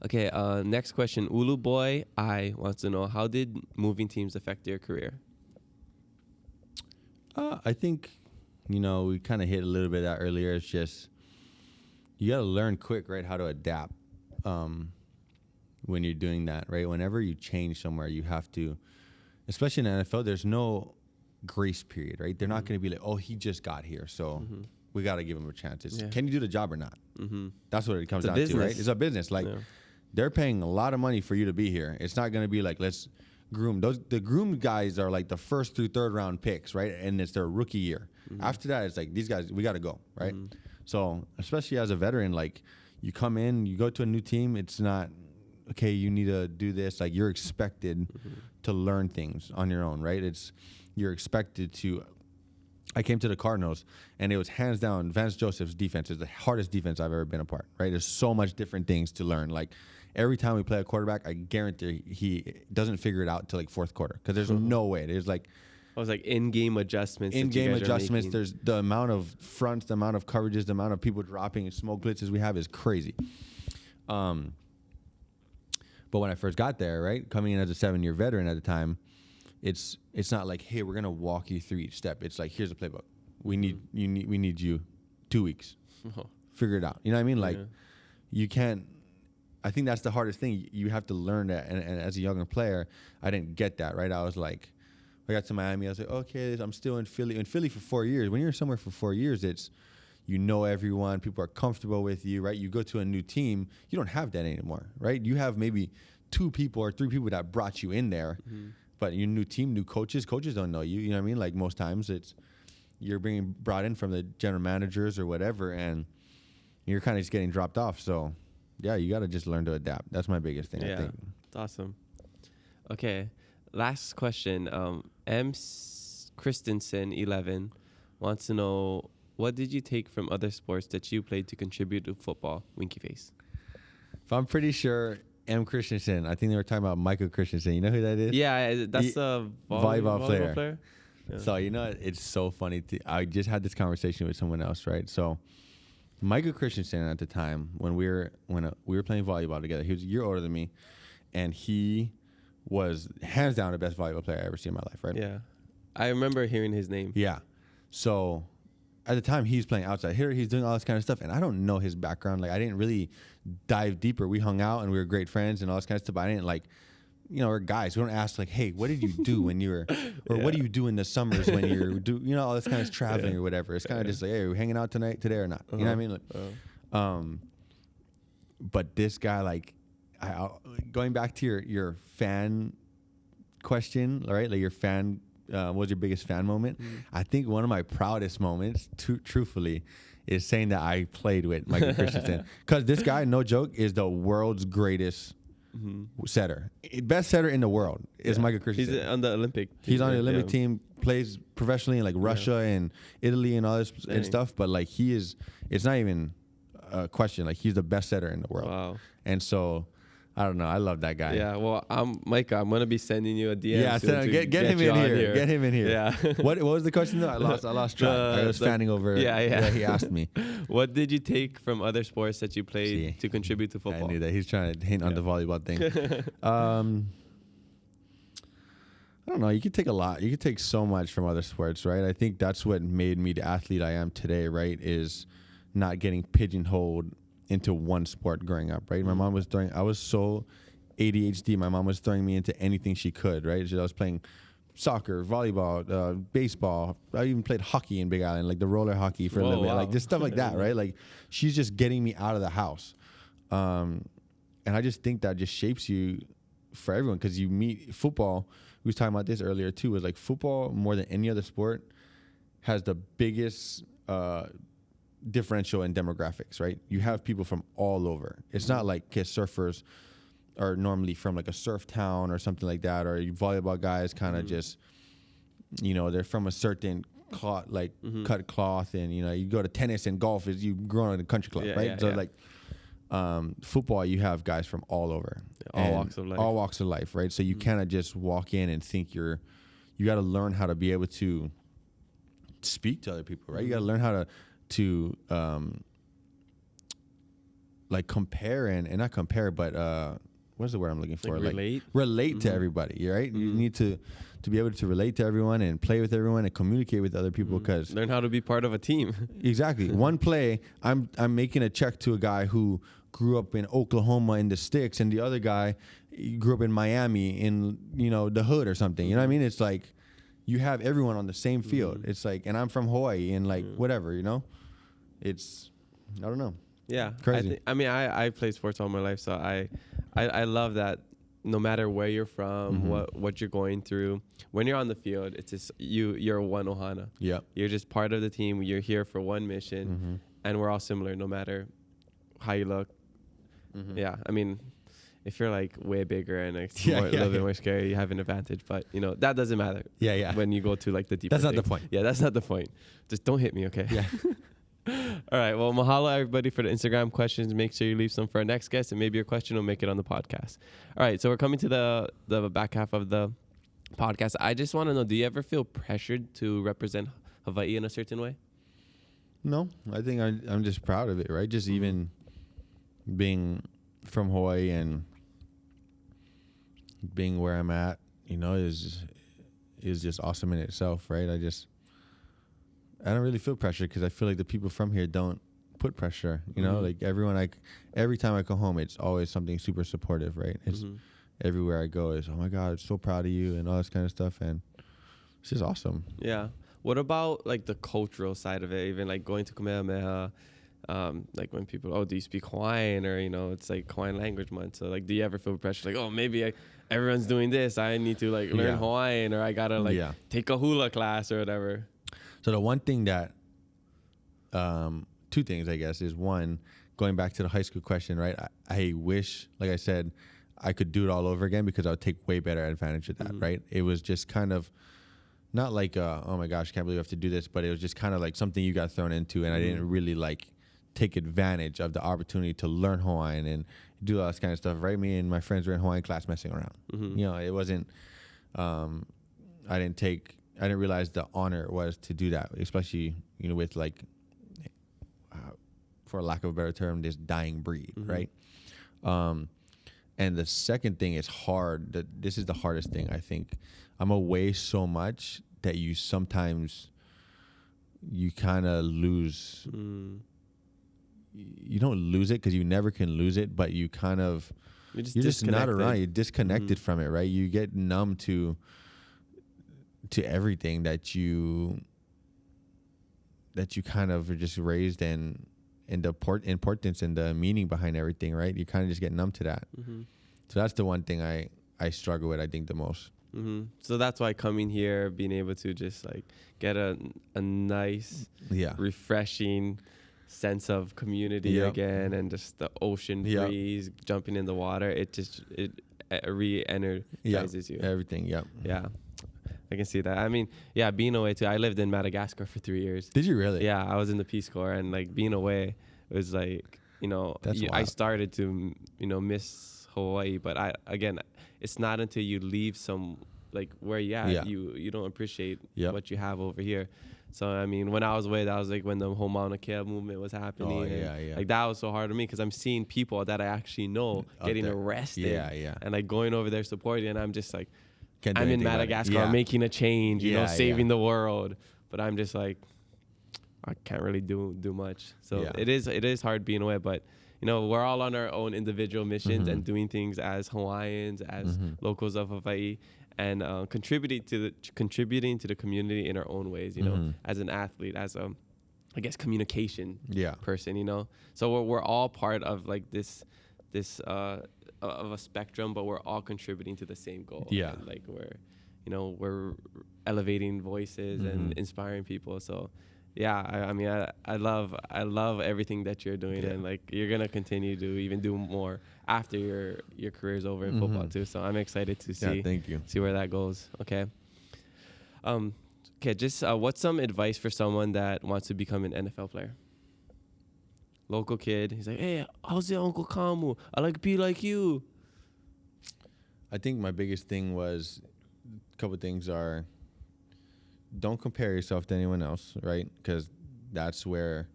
Okay, next question. Ulu Boy I wants to know, how did moving teams affect your career? I think, you know, we kind of hit a little bit of that earlier. It's just, you got to learn quick, right, how to adapt when you're doing that, right? Whenever you change somewhere, you have to, especially in the NFL, there's no grace period, right? They're not going to be like, oh, he just got here, so we got to give him a chance. It's, can you do the job or not? That's what it comes down to, right? It's a business. Like, they're paying a lot of money for you to be here. It's not going to be like, let's groom. The groomed guys are like the first through third round picks, right? And it's their rookie year. After that, it's like, these guys, we got to go, right? So especially as a veteran, like, you come in, you go to a new team, it's not, okay, you need to do this. Like, you're expected to learn things on your own, right? You're expected to. I came to the Cardinals, and it was hands down, Vance Joseph's defense is the hardest defense I've ever been a part, right? There's so much different things to learn. Like, every time we play a quarterback, I guarantee he doesn't figure it out till like fourth quarter because there's no way. There's like, I was like in-game adjustments. In-game adjustments. There's the amount of fronts, the amount of coverages, the amount of people dropping and smoke blitzes we have is crazy. But when I first got there, right, coming in as a 7-year veteran at the time, it's not like, hey, we're gonna walk you through each step. It's like, here's a playbook. We need you 2 weeks. Figure it out. You know what I mean? Like, you can't. I think that's the hardest thing. You have to learn that. And as a younger player, I didn't get that, right? I was like, I got to Miami. I was like, okay, I'm still in Philly. In Philly for 4 years. When you're somewhere for 4 years, it's, you know everyone. People are comfortable with you, right? You go to a new team. You don't have that anymore, right? You have maybe 2 people or 3 people that brought you in there. But your new team, new coaches don't know you. You know what I mean? Like most times you're being brought in from the general managers or whatever, and you're kind of just getting dropped off. So, yeah, you got to just learn to adapt. That's my biggest thing, I think. That's awesome. Okay, last question. M. Christensen, 11, wants to know, what did you take from other sports that you played to contribute to football? Winky face. If I'm pretty sure M. Christensen, I think they were talking about Michael Christensen. You know who that is? Yeah, that's a volleyball player. Yeah. So, it's so funny. I just had this conversation with someone else, right? So, Michael Christensen at the time, when we were playing volleyball together, he was a year older than me, and he was hands down the best volleyball player I ever seen in my life, right? Yeah. I remember hearing his name. Yeah. So, at the time, he's playing outside here. He's doing all this kind of stuff, and I don't know his background. Like, I didn't really dive deeper. We hung out, and we were great friends and all this kind of stuff, but I didn't, like, we're guys. We don't ask, like, hey, what did you do when you were, or what do you do in the summers when you're, all this kind of traveling or whatever. It's kind of just like, hey, are we hanging out today or not? You know what I mean? Like, but this guy, like, going back to your fan question, right? Like your fan, what was your biggest fan moment? I think one of my proudest moments, truthfully, is saying that I played with Michael Christensen. Because this guy, no joke, is the world's greatest setter. Best setter in the world is Michael Christensen. He's on the Olympic team. He's on the Olympic team, plays professionally in like Russia and Italy and all this and stuff. But like it's not even a question. Like he's the best setter in the world. Wow. And so, I don't know. I love that guy. Yeah. Well, Micah, I'm gonna be sending you a DM. Yeah, get him in here. Get him in here. Yeah. What was the question though? I lost track. I was fanning over. Yeah. He asked me. What did you take from other sports that you played to contribute to football? I knew that. He's trying to hint on the volleyball thing. I don't know. You could take a lot. You could take so much from other sports, right? I think that's what made me the athlete I am today, right? Is not getting pigeonholed into one sport growing up, right? My mom was I was so ADHD. My mom was throwing me into anything she could, right? So I was playing soccer, volleyball, baseball. I even played hockey in Big Island, like the roller hockey for a little bit, like just stuff like that, right? Like she's just getting me out of the house. And I just think that just shapes you for everyone because you meet football. We was talking about this earlier too, was like football more than any other sport has the biggest differential in demographics, right? You have people from all over. It's not like surfers are normally from like a surf town or something like that, or you volleyball guys kind of just, they're from a certain cloth, like cut cloth, and you go to tennis and golf is you grow in a country club, right? Like football, you have guys from all over, all walks of life, right? So you cannot just walk in and think you got to learn how to be able to speak to other people, right? You got to learn how to like compare and not compare, but what's the word I'm looking for? Like relate to everybody, right? You need to be able to relate to everyone and play with everyone and communicate with other people because learn how to be part of a team. Exactly. One play, I'm making a check to a guy who grew up in Oklahoma in the sticks, and the other guy grew up in Miami in the hood or something. You know what I mean? It's like you have everyone on the same field. It's like, and I'm from Hawaii and like whatever, it's, I don't know. Yeah. Crazy. I play sports all my life. So I love that no matter where you're from, what you're going through, when you're on the field, it's just you're one Ohana. Yeah. You're just part of the team. You're here for one mission and we're all similar no matter how you look. Yeah. If you're like way bigger and a little bit more scary, you have an advantage. But that doesn't matter. Yeah. When you go to like the deeper That's not the point. Yeah, that's not the point. Just don't hit me, okay? Yeah. All right. Well, mahalo everybody for the Instagram questions. Make sure you leave some for our next guest, and maybe your question will make it on the podcast. All right. So we're coming to the back half of the podcast. I just want to know: do you ever feel pressured to represent Hawaii in a certain way? No, I think I'm just proud of it. Right. Just even being from Hawaii and being where I'm at, is just awesome in itself, right? I don't really feel pressure because I feel like the people from here don't put pressure, you know, like every time I come home, it's always something super supportive, right? It's everywhere I go is, oh my God, I'm so proud of you and all this kind of stuff. And it's just awesome. Yeah. What about like the cultural side of it? Even like going to Kamehameha, like when people, do you speak Hawaiian, or, you know, it's like Hawaiian language month. So like, do you ever feel pressure? Like, oh, maybe everyone's doing this. I need to like learn Hawaiian, or I got to take a hula class or whatever. So the one thing that, 2 things, I guess, is one, going back to the high school question, right? I wish, like I said, I could do it all over again, because I would take way better advantage of that, right? It was just kind of not like, oh my gosh, can't believe I have to do this, but it was just kind of like something you got thrown into, and I didn't really like take advantage of the opportunity to learn Hawaiian and do all this kind of stuff, right? Me and my friends were in Hawaiian class messing around. You know, it wasn't, I didn't realize the honor it was to do that, especially, you know, with like, for lack of a better term, this dying breed, right? And the second thing is hard. This is the hardest thing, I think. I'm away so much that you kind of lose. You don't lose it, because you never can lose it, but you kind of, you're just not around. You're disconnected from it, right? You get numb to everything that you kind of are just raised in. And the importance and the meaning behind everything, right? You kind of just get numb to that. So that's the one thing I struggle with, I think, the most. So that's why coming here, being able to just like get a nice, refreshing sense of community again, and just the ocean breeze, jumping in the water, it re-energizes you. Everything, Yeah. I can see that. I mean, being away too. I lived in Madagascar for 3 years. Did you really? Yeah, I was in the Peace Corps, and like being away, it was like, you know, I started to, you know, miss Hawaii. But it's not until you leave like where you don't appreciate what you have over here. So I mean, when I was away, that was like when the whole Mauna Kea movement was happening. Like that was so hard to me, because I'm seeing people that I actually know getting arrested. And like going over there supporting, and I'm just like, I'm in Madagascar making a change, you know, saving the world. But I'm just like, I can't really do much. So it is hard being away. But, you know, we're all on our own individual missions and doing things as Hawaiians, as locals of Hawaii, and contributing to the community in our own ways, you know, as an athlete, as a, I guess, communication person, you know. So we're all part of like this of a spectrum, but we're all contributing to the same goal. And like we're elevating voices and inspiring people. So I mean, I love everything that you're doing, and like you're gonna continue to even do more after your career's over in football too. So I'm excited to see where that goes. Okay. Just what's some advice for someone that wants to become an NFL player? Local kid. He's like, hey, how's your Uncle Kamu? I like to be like you. I think my biggest thing was, a couple of things are, don't compare yourself to anyone else, right? Because that's where,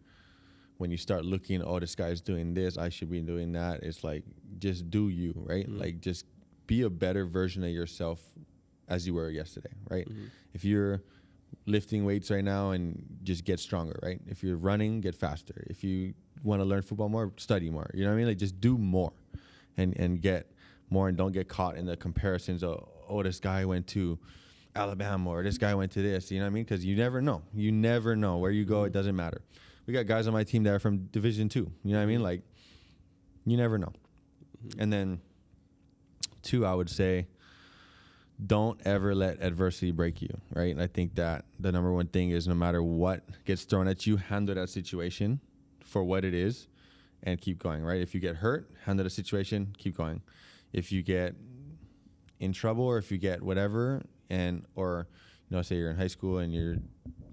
when you start looking, oh, this guy's doing this, I should be doing that. It's like, just do you, right? Like, just be a better version of yourself as you were yesterday, right? If you're lifting weights right now, and just get stronger, right? If you're running, get faster. If you want to learn football more, study more. You know what I mean? Like, just do more and get more, and don't get caught in the comparisons of, oh, this guy went to Alabama, or this guy went to this. You know what I mean? Because you never know. You never know where you go. It doesn't matter. We got guys on my team that are from Division II. You know what I mean? Like, you never know. And then 2, I would say, don't ever let adversity break you, right? And I think that the number one thing is, no matter what gets thrown at you, handle that situation for what it is and keep going, right? If you get hurt, handle the situation, keep going. If you get in trouble, or if you get whatever, or you know, say you're in high school and you're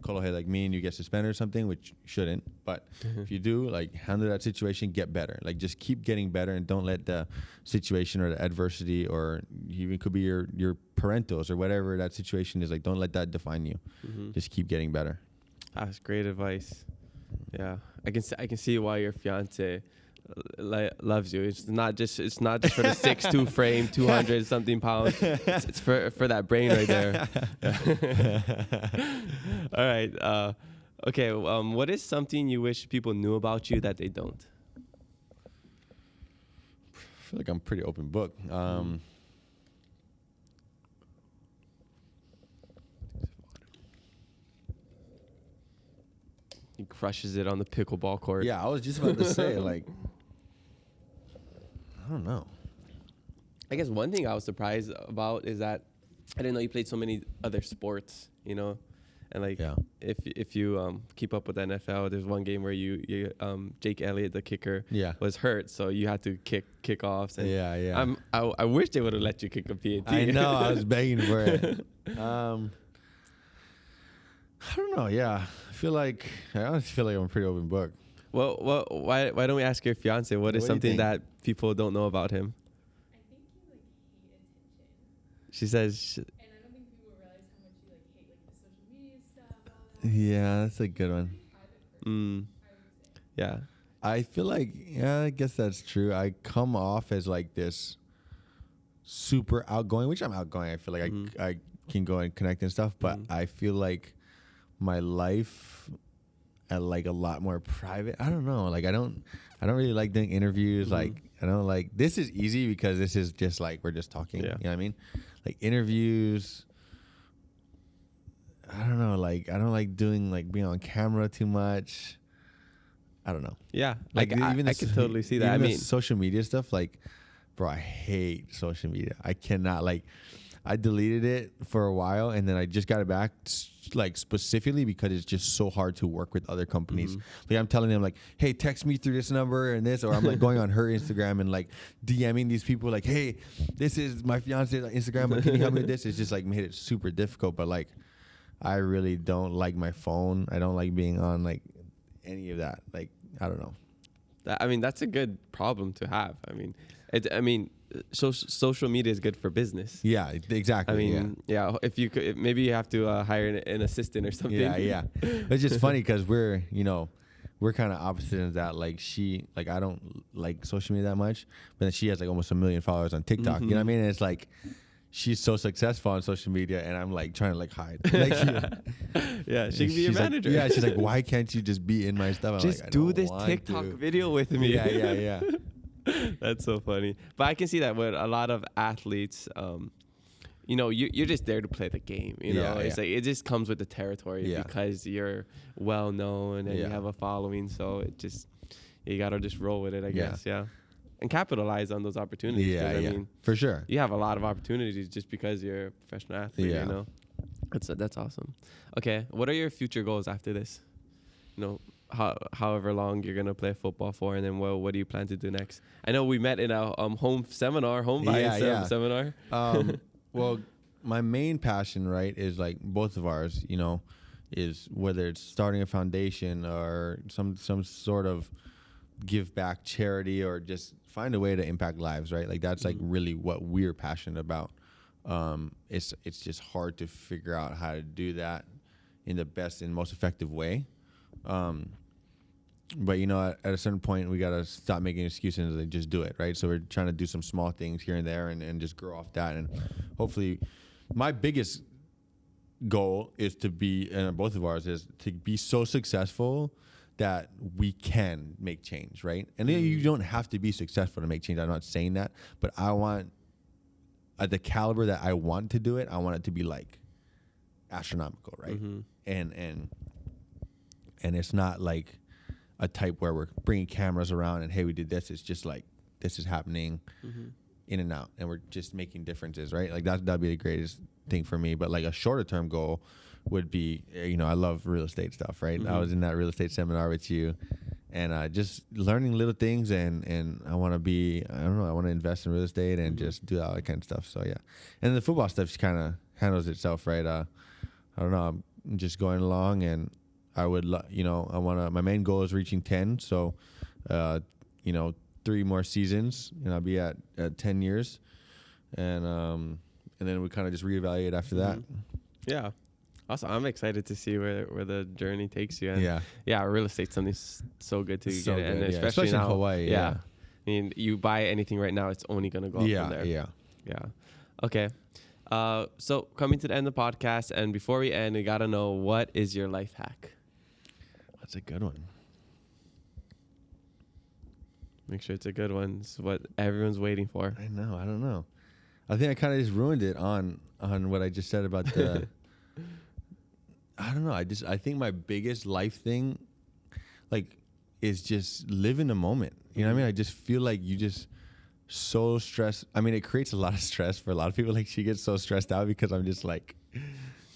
kolohe like me and you get suspended or something, which you shouldn't, but if you do, like, handle that situation, get better. Like, just keep getting better, and don't let the situation or the adversity, or even could be your parentals or whatever that situation is, like, don't let that define you. Just keep getting better. That's great advice. Yeah, I can see why your fiance loves you. It's not just for the 6'2" frame, 200 something pounds. It's for that brain right there. All right. Okay, what is something you wish people knew about you that they don't? I feel like I'm a pretty open book. He crushes it on the pickleball court. Yeah, I was just about to say, like, I don't know. I guess one thing I was surprised about is that I didn't know you played so many other sports, you know? And like, if you keep up with the NFL, there's one game where you Jake Elliott, the kicker, was hurt, so you had to kick kickoffs. And I wish they would have let you kick a PAT. I know, I was begging for it. I don't know. Yeah, I honestly feel like I'm a pretty open book. Well, why don't we ask your fiance? What is something that people don't know about him? I think you hate attention. She says. And I don't think people realize how much you hate the social media stuff. All that. Yeah, that's a good one. Yeah. I feel like, I guess that's true. I come off as like this super outgoing, which I'm outgoing. I feel like I can go and connect and stuff, but I feel like my life at like a lot more private. I don't know. Like I don't really like doing interviews. Like I don't like, this is easy because this is just like, we're just talking. Yeah. You know what I mean? Like interviews, I don't know. Like I don't like doing like being on camera too much. I don't know. Yeah. Like I could totally see that. I mean, social media stuff, like, bro, I hate social media. I cannot, like, I deleted it for a while and then I just got it back, like, specifically because it's just so hard to work with other companies. Like, I'm telling them, like, hey, text me through this number and this, or I'm like going on her Instagram and like DMing these people, like, hey, this is my fiance's Instagram, but can you help me with this? It's just like made it super difficult. But like, I really don't like my phone. I don't like being on like any of that. Like, I don't know. I mean, that's a good problem to have. I mean, social media is good for business. Yeah, exactly. I mean, if you could, maybe you have to hire an assistant or something. Yeah. It's just funny because we're kind of opposite in that. Like I don't like social media that much, but then she has like almost 1 million followers on TikTok. You know what I mean? And it's like, she's so successful on social media and I'm like trying to like hide. Like, yeah, she can be your manager. Like, yeah, she's like, why can't you just be in my stuff? I'm just like, do this TikTok video with me. Yeah. That's so funny. But I can see that with a lot of athletes, you're just there to play the game. It's like it just comes with the territory because you're well known and you have a following. So you gotta just roll with it, I guess. Yeah. And capitalize on those opportunities. Yeah, I mean, for sure. You have a lot of opportunities just because you're a professional athlete. Yeah. You know, that's awesome. Okay, what are your future goals after this? However long you're gonna play football for, and then what do you plan to do next? I know we met in a home seminar. Well, my main passion, right, is like both of ours. Is whether it's starting a foundation or some sort of give back charity or just find a way to impact lives, right? Like that's like really what we're passionate about. It's just hard to figure out how to do that in the best and most effective way. But at a certain point we gotta stop making excuses and just do it, right? So we're trying to do some small things here and there and just grow off that. And hopefully my biggest goal is to be, and both of ours is to be so successful that we can make change, right? And you don't have to be successful to make change. I'm not saying that, but I want, at the caliber that I want to do it, I want it to be like astronomical, right? And it's not like a type where we're bringing cameras around and hey, we did this. It's just like this is happening in and out, and we're just making differences, right? Like that'd be the greatest thing for me. But like a shorter term goal would be, I love real estate stuff, right? I was in that real estate seminar with you and just learning little things and I want to I want to invest in real estate and just do all that kind of stuff. So yeah. And the football stuff just kind of handles itself, right? I don't know. I'm just going along and I would, my main goal is reaching 10. So, 3 more seasons and I'll be at 10 years and then we kind of just reevaluate after that. Yeah. Also, I'm excited to see where the journey takes you. And real estate's something so good to get it. And especially now, in Hawaii. Yeah. I mean, you buy anything right now, it's only going to go up from there. Yeah. Okay. So coming to the end of the podcast, and before we end, we got to know, what is your life hack? That's a good one. Make sure it's a good one. It's what everyone's waiting for. I know. I don't know. I think I kind of just ruined it on what I just said about the. I don't know. I think my biggest life thing, like, is just live in the moment. You know what I mean? I just feel like you just so stressed. I mean, it creates a lot of stress for a lot of people. Like, she gets so stressed out because I'm just like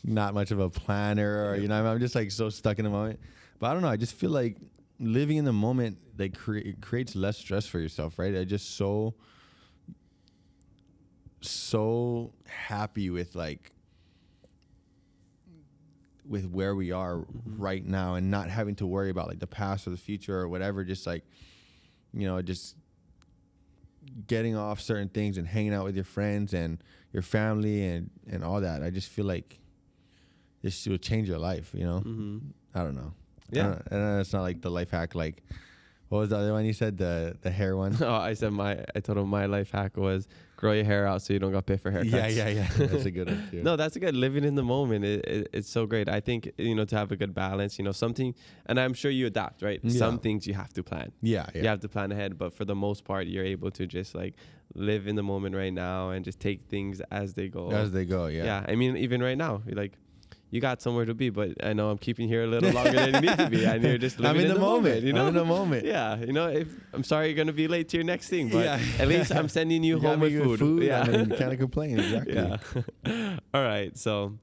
not much of a planner, or you know, I'm just like so stuck in the moment. But I don't know. I just feel like living in the moment, like, it creates less stress for yourself, right? I just so happy with like with where we are right now, and not having to worry about like the past or the future or whatever. Just like, you know, just getting off certain things and hanging out with your friends and your family and all that. I just feel like this will change your life, you know? I don't know. Yeah. I know it's not like the life hack. Like, what was the other one you said? The hair one? Oh, I told him my life hack was grow your hair out so you don't got paid for haircuts. Yeah. That's a good one too. No, that's a good. Living in the moment, it's so great. I think, you know, to have a good balance, you know, something, and I'm sure you adapt, right? Yeah. Some things you have to plan. Yeah. You have to plan ahead, but for the most part, you're able to just like live in the moment right now and just take things as they go. As they go, yeah. Yeah, I mean, even right now, you're like, you got somewhere to be, but I know I'm keeping here a little longer than you need to be, and you're just living I'm in the moment. You know, I'm in the moment. Yeah, you know, if I'm sorry you're gonna be late to your next thing, but Yeah. at least I'm sending you home with food. Yeah, Yeah, I mean, can't complain. Exactly. yeah. All right, so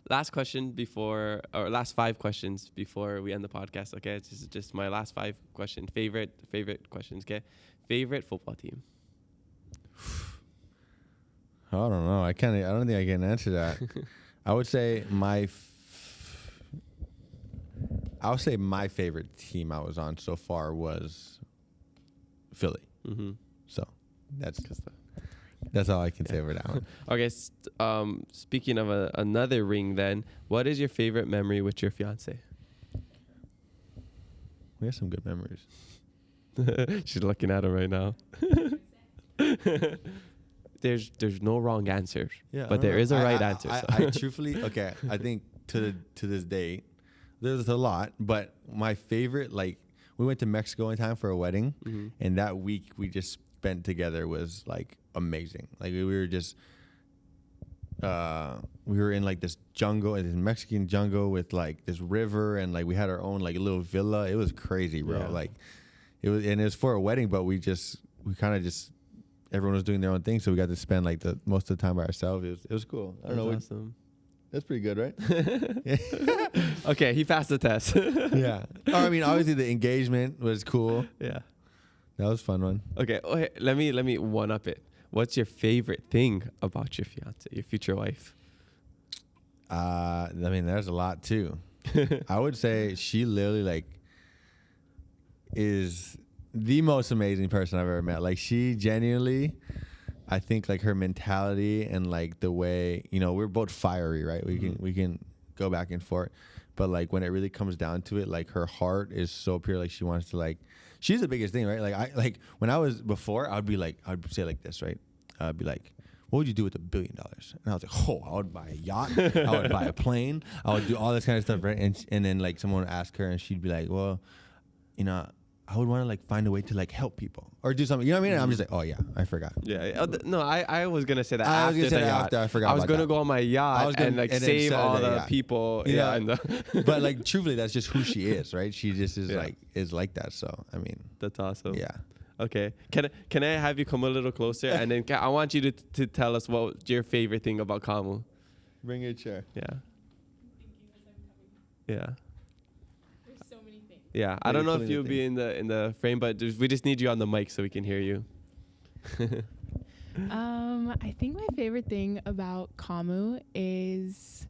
last question before, or last 5 questions before we end the podcast. Okay, it's just my last 5 questions. Favorite questions. Okay, favorite football team. I don't know. I don't think I can answer that. I would say my favorite team I was on so far was Philly. So that's all I can say for that one. Okay, speaking of another ring, then, what is your favorite memory with your fiance? We have some good memories. She's looking at him right now. There's no wrong answer, but there is a right answer. I truthfully, okay, I think to this day, there's a lot, but my favorite, like, we went to Mexico one time for a wedding, and that week we just spent together was like amazing. Like, we were just, we were in like this jungle, this Mexican jungle with like this river, and like we had our own like little villa. It was crazy, bro. Yeah. Like, it was for a wedding, but we kind of just. Everyone was doing their own thing, so we got to spend like the most of the time by ourselves. It was cool. I don't know. Awesome. That's pretty good, right? Okay, he passed the test. Yeah. Oh, I mean, obviously the engagement was cool. Yeah. That was a fun one. Okay. Oh, hey, let me one up it. What's your favorite thing about your fiance, your future wife? I mean, there's a lot too. I would say she literally like is the most amazing person I've ever met. Like, she genuinely, I think like her mentality and like the way, you know, we're both fiery, right? We can go back and forth, but like when it really comes down to it, like her heart is so pure. Like, she wants to like, she's the biggest thing, right? Like when I was before, I'd say like this, right? I'd be like, what would you do with $1 billion? And I was like, oh, I would buy a yacht. I would buy a plane. I would do all this kind of stuff, right? And then like someone would ask her and she'd be like, well, you know, I would want to like find a way to like help people or do something. You know what I mean? And I'm just like, oh yeah, I forgot. Yeah. No, I was gonna say that I was after gonna say the that yacht. after I forgot. I was about gonna that. go on my yacht and like save all the people. Yeah. And But like truthfully, that's just who she is, right? She just is like that. So I mean, that's awesome. yeah. Okay. Can I have you come a little closer, and then I want you to tell us what your favorite thing about Kamu. Bring your chair. Yeah. Thinking as I'm coming. Yeah. There's so many things. Yeah. I don't know if you'll be in the frame, but we just need you on the mic so we can hear you. I think my favorite thing about Kamu is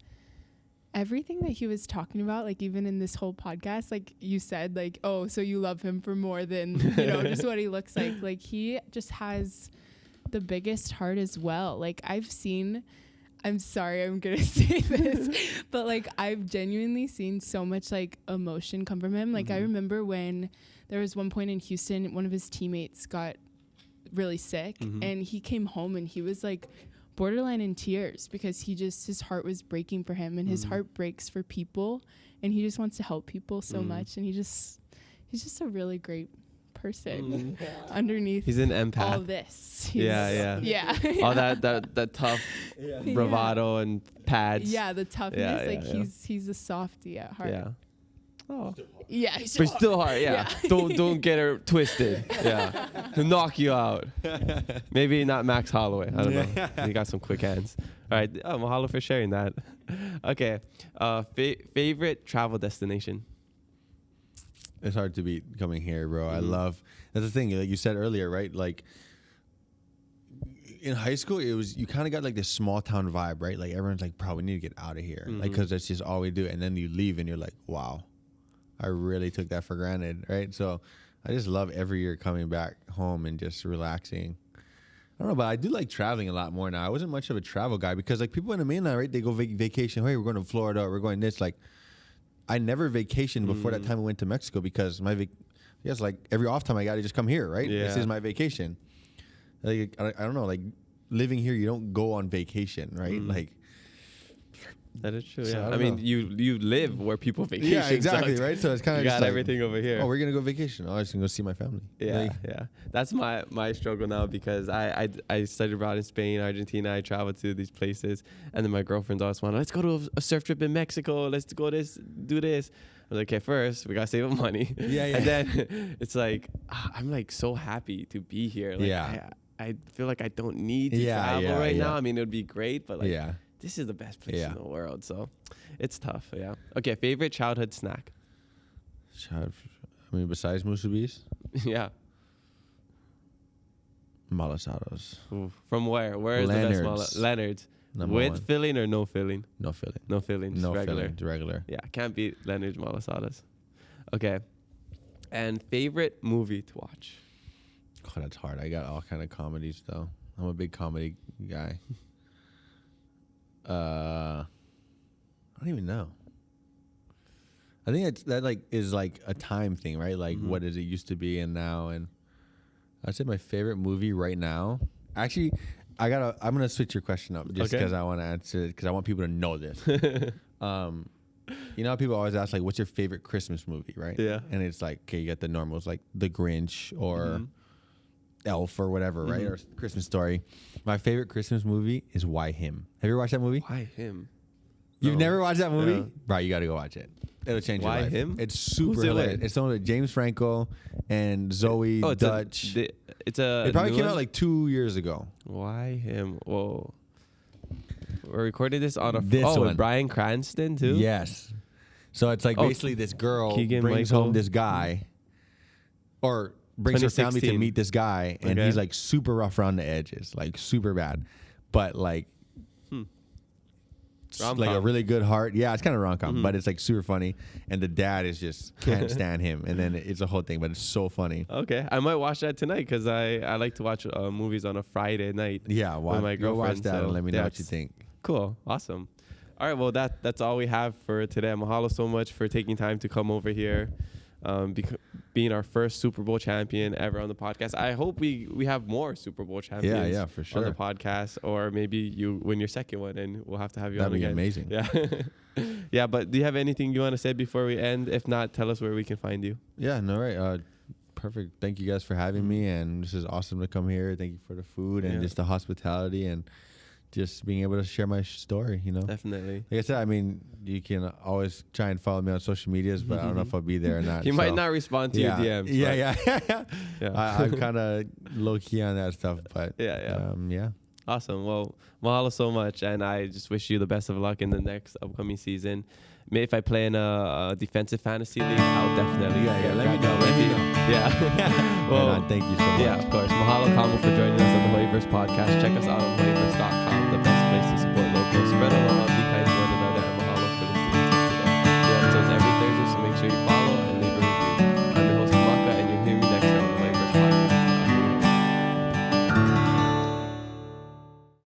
everything that he was talking about, like even in this whole podcast, like you said, like, oh, so you love him for more than, you know, just what he looks like. Like, he just has the biggest heart as well. Like, I'm sorry, I'm going to say this, but like, I've genuinely seen so much like emotion come from him. Like, I remember when there was one point in Houston, one of his teammates got really sick and he came home and he was like borderline in tears because his heart was breaking for him, and his heart breaks for people, and he just wants to help people so much, and he's just a really great person underneath. He's an empath. All this. Yeah. All that tough bravado and pads. Yeah, the toughness. He's a softie at heart. Yeah. Oh. Yeah, But still hard, yeah. Don't get her twisted. Yeah. He'll knock you out. Maybe not Max Holloway. I don't know. He got some quick hands. All right. Oh, mahalo for sharing that. Okay. Favorite travel destination? It's hard to beat coming here, bro. I love, that's the thing, like you said earlier, right? Like in high school, you kind of got like this small town vibe, right? Like everyone's like, bro, we need to get out of here. Like, cause that's just all we do. And then you leave and you're like, wow, I really took that for granted, right? So I just love every year coming back home and just relaxing. I don't know, but I do like traveling a lot more now. I wasn't much of a travel guy because like people in the mainland, right? They go vacation. Hey, we're going to Florida. Or we're going this. Like I never vacationed before that time we went to Mexico because like every off time I got to just come here, right? Yeah. This is my vacation. Like I don't know, like living here, you don't go on vacation, right? Like that is true. So Yeah. I I mean, know. you live where people vacation. Yeah, exactly, so right? So it's kind of you just got like, everything over here. oh, we're gonna go vacation. Oh, I'm just gonna go see my family. Yeah, Like, yeah. That's my struggle now because I studied abroad in Spain, Argentina. I traveled to these places, and then my girlfriends always want, let's go to a surf trip in Mexico. Let's go do this. I was like, okay, first we gotta save up money. Yeah. And then it's like I'm like so happy to be here. Like, Yeah. I feel like I don't need to travel right now. I mean, it would be great, but like this is the best place in the world. So it's tough. Yeah. Okay. Favorite childhood snack? Besides musubis, Yeah. malasadas. Ooh. From where? Where is Leonard's. the best Leonard's. Number With one. filling or no filling? No filling. No filling. Just No regular. filling. Regular. Yeah, can't beat Leonard's malasadas. Okay. And favorite movie to watch? Oh, that's hard. I got all kind of comedies though. I'm a big comedy guy. I don't even know. I think that is like a time thing, right? Like what is it used to be and now, and I'd say my favorite movie right now. Actually, I'm gonna switch your question up just because I want to answer it because I want people to know this. You know how people always ask like, what's your favorite Christmas movie, right? Yeah. And it's like, okay, you got the normals like The Grinch or Elf or whatever, right? Or Christmas Story. My favorite Christmas movie is Why Him. Have you ever watched that movie? Why him? You've No. never watched that movie? No. Bro, you got to go watch it. It'll change Why your life. Him? It's super Who's it hilarious. with? It's the one with James Franco and Zoe Dutch. It's a It probably new came one? out like 2 years ago. Why him? Whoa. We're recording this on This with one. Brian Cranston too? Yes. So it's like basically this girl Keegan brings Michael. home this guy or brings her family to 2016. meet this guy, and Okay. he's like super rough around the edges, like super bad. But like it's like a Rom-com. really good heart. Yeah, it's kind of rom-com, but it's like super funny. And the dad is just can't stand him. And then it's a whole thing, but it's so funny. Okay, I might watch that tonight because I like to watch movies on a Friday night. Yeah, with my go watch girlfriend, that so and let me know what you that's think. Cool, awesome. All right, well that's all we have for today. Mahalo so much for taking time to come over here, being our first Super Bowl champion ever on the podcast. I hope we have more Super Bowl champions. Yeah, for sure. On the podcast, or maybe you win your second one and we'll have to have you That'd on be again. amazing. Yeah, yeah. But do you have anything you want to say before we end? If not, tell us where we can find you. Yeah, no, right. Perfect. Thank you guys for having me, and this is awesome to come here. Thank you for the food and just the hospitality and just being able to share my story, you know. Definitely. Like I said, I mean, you can always try and follow me on social medias, but I don't know if I'll be there or not. He might not respond to your DMs. Yeah. I'm kind of low key on that stuff, but yeah. Awesome. Well, mahalo so much, and I just wish you the best of luck in the next upcoming season. Maybe if I play in a defensive fantasy league, I'll definitely let me know. Yeah. Well, thank you so much. Yeah, of course. Mahalo, Kamu, for joining us on the Hawaiiverse podcast. Check us out on Hawaiiverse.com. The best